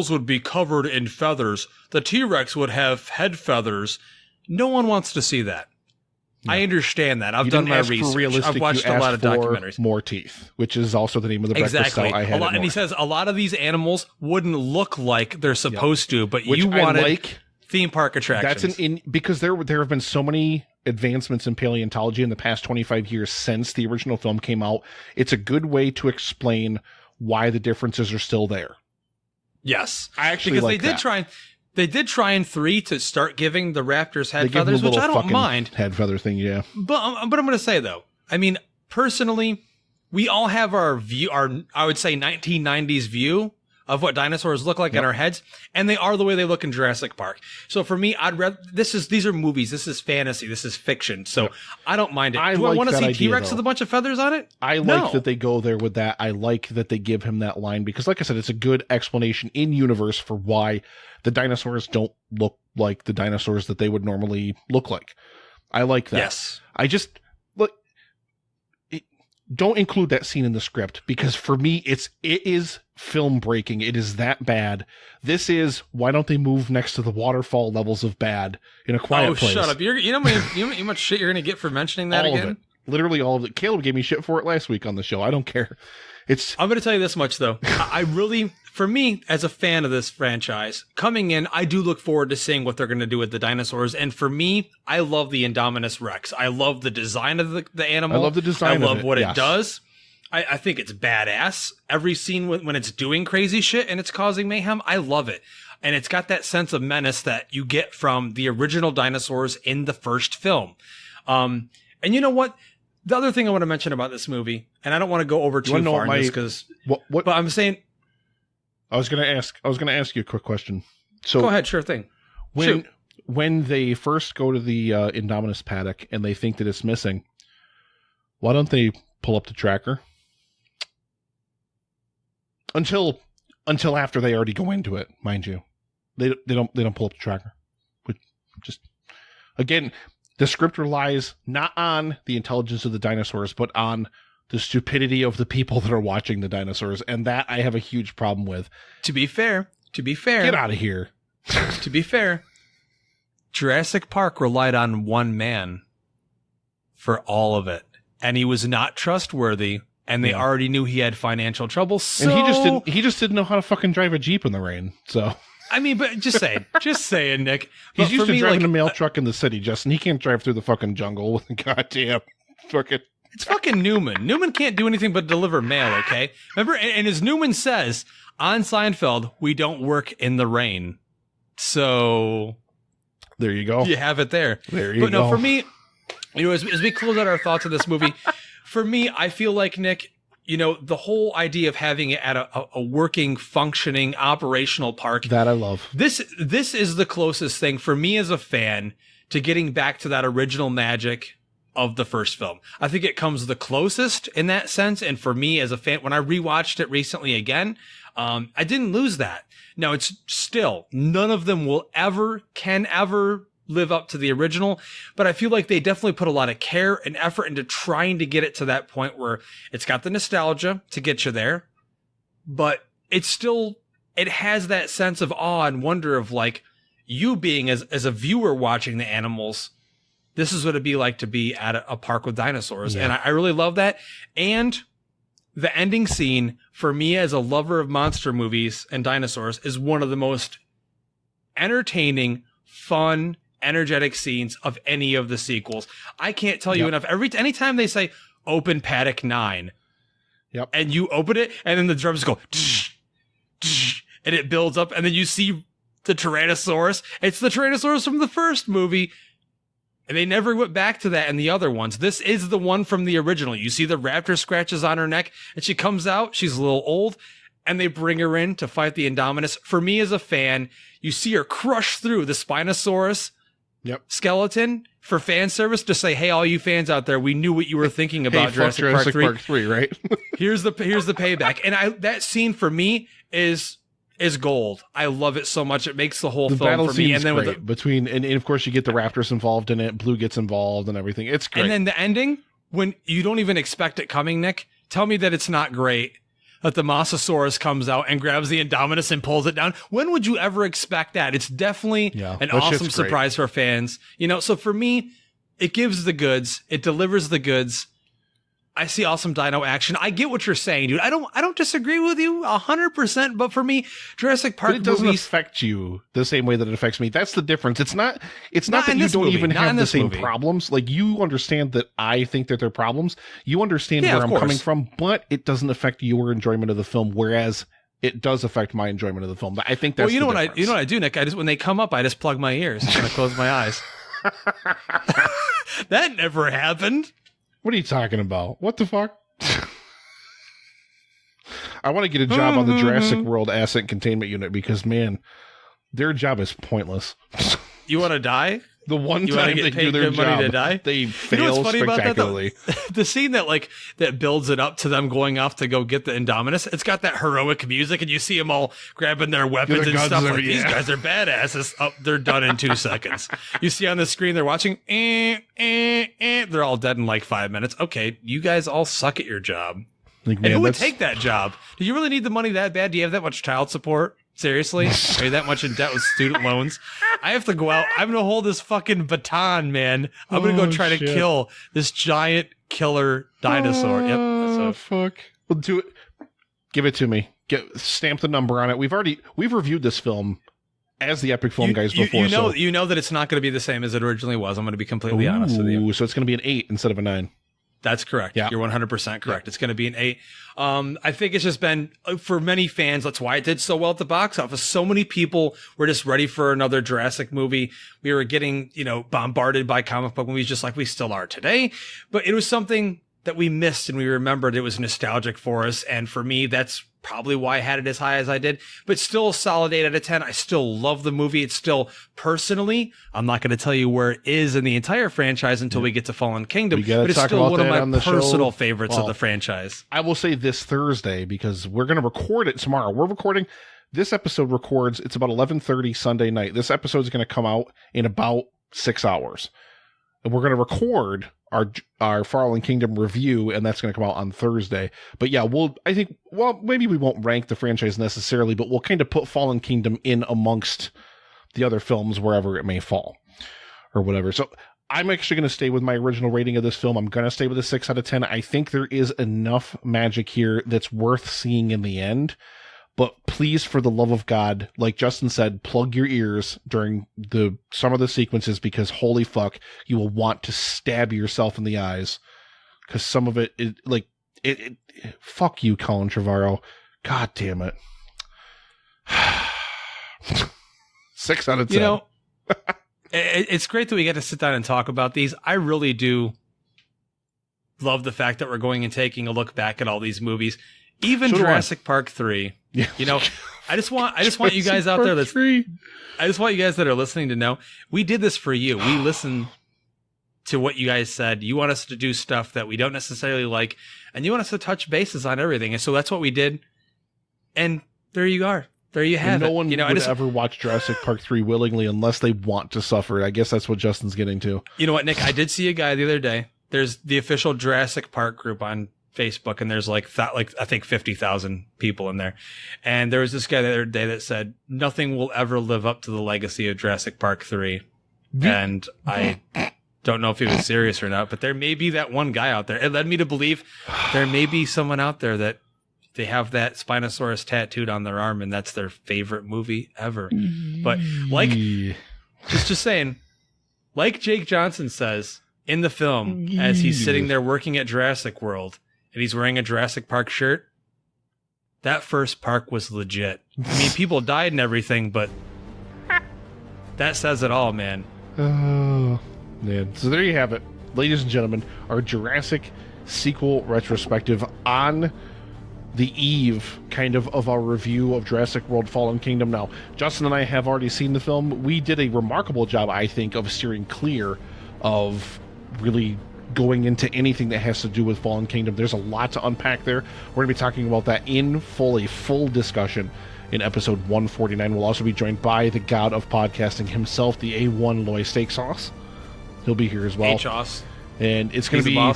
would be covered in feathers. The T-Rex would have head feathers. No one wants to see that. No. I understand that. I've done my research. I've watched a lot of documentaries. More teeth, which is also the name of the breakfast stout I had. And he says a lot of these animals wouldn't look like they're supposed to, but which you wanted theme park attractions. That's because there have been so many advancements in paleontology in the past 25 years since the original film came out. It's a good way to explain why the differences are still there. Yes, I actually like that. They did try in 3 to start giving the raptors head feathers, which I don't mind. Head feather thing, yeah. But I'm going to say though, I mean, personally, we all have our view, I would say 1990s view of what dinosaurs look like in our heads, and they are the way they look in Jurassic Park. So for me, I'd rather these are movies, this is fantasy, this is fiction. So I don't mind it. Do I want to see T-Rex with a bunch of feathers on it? I like that they go there with that. I like that they give him that line because, like I said, it's a good explanation in universe for why the dinosaurs don't look like the dinosaurs that they would normally look like. I like that. Yes. I just don't include that scene in the script because for me, it is film breaking. It is that bad. This is why don't they move next to the waterfall levels of bad in a quiet place? Oh, shut up! You know how much shit you're gonna get for mentioning that all again? Of it. Literally all of it. Caleb gave me shit for it last week on the show. I don't care. I'm going to tell you this much though. I really, for me, as a fan of this franchise, coming in, I do look forward to seeing what they're going to do with the dinosaurs. And for me, I love the Indominus Rex. I love the design of the animal. I love the design. I love what it does. I think it's badass. Every scene when it's doing crazy shit and it's causing mayhem, I love it. And it's got that sense of menace that you get from the original dinosaurs in the first film. And you know what? The other thing I want to mention about this movie, and I don't want to go over too far in this because, but I'm saying, I was going to ask you a quick question. So go ahead, sure thing. When they first go to the Indominus paddock and they think that it's missing, why don't they pull up the tracker? Until after they already go into it, mind you, they don't pull up the tracker. But just again. The script relies not on the intelligence of the dinosaurs, but on the stupidity of the people that are watching the dinosaurs. And that I have a huge problem with. To be fair. Get out of here. To be fair, Jurassic Park relied on one man for all of it. And he was not trustworthy. And they already knew he had financial trouble. So... And he just didn't know how to fucking drive a Jeep in the rain. So... I mean, but just saying, Nick. He's used to driving a mail truck in the city, Justin. He can't drive through the fucking jungle with a goddamn fucking... It's fucking Newman. Newman can't do anything but deliver mail, okay? Remember, and as Newman says, on Seinfeld, we don't work in the rain. So... There you go. You have it there. There you go. But no, for me, as we close out our thoughts on this movie, for me, I feel like, Nick... the whole idea of having it at a working, functioning, operational park. That I love. This is the closest thing for me as a fan to getting back to that original magic of the first film. I think it comes the closest in that sense. And for me as a fan, when I rewatched it recently again, I didn't lose that. Now it's still, none of them can ever live up to the original, but I feel like they definitely put a lot of care and effort into trying to get it to that point where it's got the nostalgia to get you there, but it's still, it has that sense of awe and wonder of like you being as a viewer watching the animals. This is what it'd be like to be at a park with dinosaurs. Yeah. And I really love that. And the ending scene for me as a lover of monster movies and dinosaurs is one of the most entertaining, fun, energetic scenes of any of the sequels. I can't tell you enough. Anytime they say open paddock 9, and you open it, and then the drums go, and it builds up, and then you see the Tyrannosaurus. It's the Tyrannosaurus from the first movie, and they never went back to that in the other ones. This is the one from the original. You see the raptor scratches on her neck, and she comes out. She's a little old, and they bring her in to fight the Indominus. For me as a fan, you see her crush through the Spinosaurus skeleton for fan service to say, hey, all you fans out there, we knew what you were thinking about Jurassic Park 3, right? here's the payback. And that scene for me is gold. I love it so much. It makes the whole film for me. And then great. And of course you get the raptors involved in it. Blue gets involved and everything. It's great. And then the ending, when you don't even expect it coming, Nick, tell me that it's not great that the Mosasaurus comes out and grabs the Indominus and pulls it down. When would you ever expect that? It's definitely an awesome surprise for fans. You know, so for me, it gives the goods. It delivers the goods. I see awesome dino action. I get what you're saying, dude. I don't disagree with you 100%, but for me, Jurassic Park movies, it doesn't affect you the same way that it affects me. That's the difference. It's not that you don't even have the same problems. Like, you understand that I think that they're problems. You understand where I'm coming from, but it doesn't affect your enjoyment of the film, whereas it does affect my enjoyment of the film. I think that's you know what I do, Nick? When they come up, I just plug my ears and I close my eyes. That never happened. What are you talking about? What the fuck? I want to get a job on the Jurassic World Asset Containment Unit because, man, their job is pointless. You want to die? The one time they do their job, to die? They fail spectacularly. About that, the scene that builds it up to them going off to go get the Indominus, it's got that heroic music, and you see them all grabbing their weapons and stuff. These guys are badasses. Oh, they're done in 2 seconds. You see on the screen they're watching. They're all dead in like 5 minutes. Okay, you guys all suck at your job. Like, man, and who would take that job? Do you really need the money that bad? Do you have that much child support? Seriously? Are you that much in debt with student loans? I have to go out. I'm going to hold this fucking baton, man. I'm going to go try to kill this giant killer dinosaur. Yep. Fuck. Well, do it. Give it to me. Stamp the number on it. We've reviewed this film as the Epic Film Guys before. You know that it's not going to be the same as it originally was. I'm going to be completely honest with you. So it's going to be an 8 instead of a 9. That's correct. Yeah. You're 100% correct. Yeah. It's going to be an 8. I think it's just been, for many fans, that's why it did so well at the box office. So many people were just ready for another Jurassic movie. We were getting, bombarded by comic book movies just like we still are today. But it was something that we missed and we remembered. It was nostalgic for us. And for me, that's probably why I had it as high as I did, but still a solid 8 out of 10. I still love the movie. It's still, personally, I'm not going to tell you where it is in the entire franchise until we get to Fallen Kingdom, but it's still one of my personal favorites of the franchise. I will say this Thursday, because we're going to record it tomorrow. This episode records, it's about 11:30 Sunday night. This episode is going to come out in about 6 hours. And we're going to record our Fallen Kingdom review, and that's going to come out on Thursday. But yeah, maybe we won't rank the franchise necessarily, but we'll kind of put Fallen Kingdom in amongst the other films wherever it may fall or whatever. So I'm actually going to stay with my original rating of this film. I'm going to stay with a 6 out of 10. I think there is enough magic here that's worth seeing in the end. But please, for the love of God, like Justin said, plug your ears during some of the sequences, because holy fuck, you will want to stab yourself in the eyes. Because some of it is fuck you, Colin Trevorrow. God damn it. 6 out of 10. It's great that we get to sit down and talk about these. I really do love the fact that we're going and taking a look back at all these movies. Even Jurassic Park 3. Yeah. I just want you guys out there I just want you guys that are listening to know we did this for you. We listen to what you guys said. You want us to do stuff that we don't necessarily like, and you want us to touch bases on everything. And so that's what we did. And there you are. There you have it. No one would ever watch Jurassic Park 3 willingly unless they want to suffer. I guess that's what Justin's getting to. You know what, Nick? I did see a guy the other day. There's the official Jurassic Park group on Facebook, and there's like I think 50,000 people in there. And there was this guy the other day that said nothing will ever live up to the legacy of Jurassic Park 3. And I don't know if he was serious or not, but there may be that one guy out there. It led me to believe there may be someone out there that they have that Spinosaurus tattooed on their arm, and that's their favorite movie ever. But like, just saying, like Jake Johnson says in the film, as he's sitting there working at Jurassic World, and he's wearing a Jurassic Park shirt, that first park was legit. I mean, people died and everything, but that says it all, man. Oh, man. So there you have it. Ladies and gentlemen, our Jurassic sequel retrospective on the eve, kind of our review of Jurassic World Fallen Kingdom. Now, Justin and I have already seen the film. We did a remarkable job, I think, of steering clear of really going into anything that has to do with Fallen Kingdom. There's a lot to unpack there. We're going to be talking about that in full, a full discussion in episode 149. We'll also be joined by the god of podcasting himself, the A1 Loy Steak Sauce. He'll be here as well. H-Sauce. And it's going to be an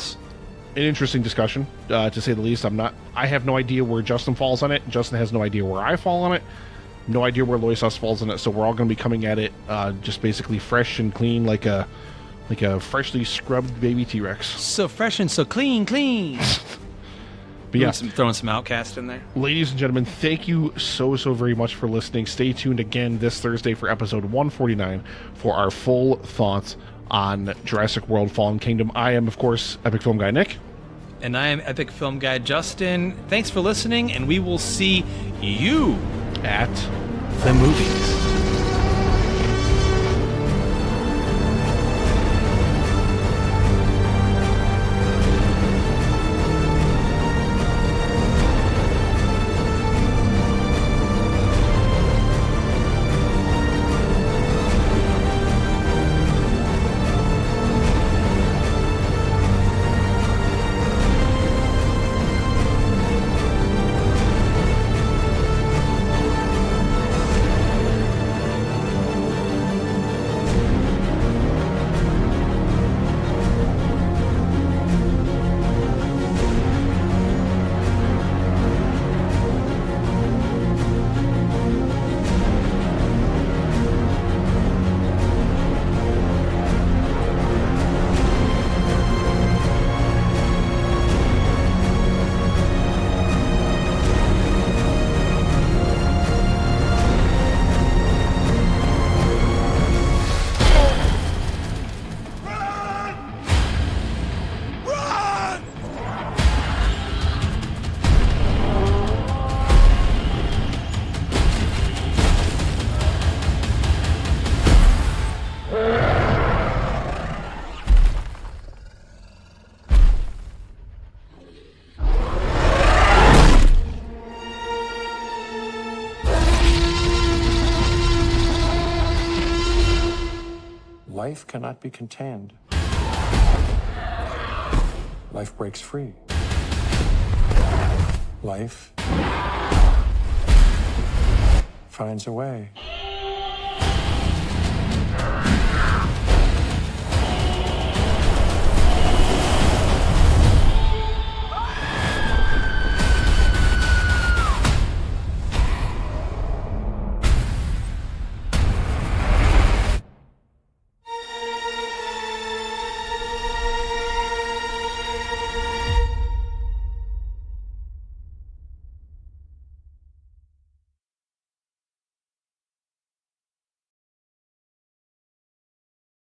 interesting discussion, to say the least. I have no idea where Justin falls on it. Justin has no idea where I fall on it. No idea where Loy Sauce falls on it. So we're all going to be coming at it just basically fresh and clean, like a freshly scrubbed baby T-Rex. So fresh and so clean. But yeah, throwing some Outcast in there. Ladies and gentlemen, thank you so very much for listening. Stay tuned again this Thursday for episode 149 for our full thoughts on Jurassic World Fallen Kingdom. I am, of course, Epic Film Guy Nick. And I am Epic Film Guy Justin. Thanks for listening, and we will see you at the movies. Life cannot be contained. Life breaks free. Life finds a way.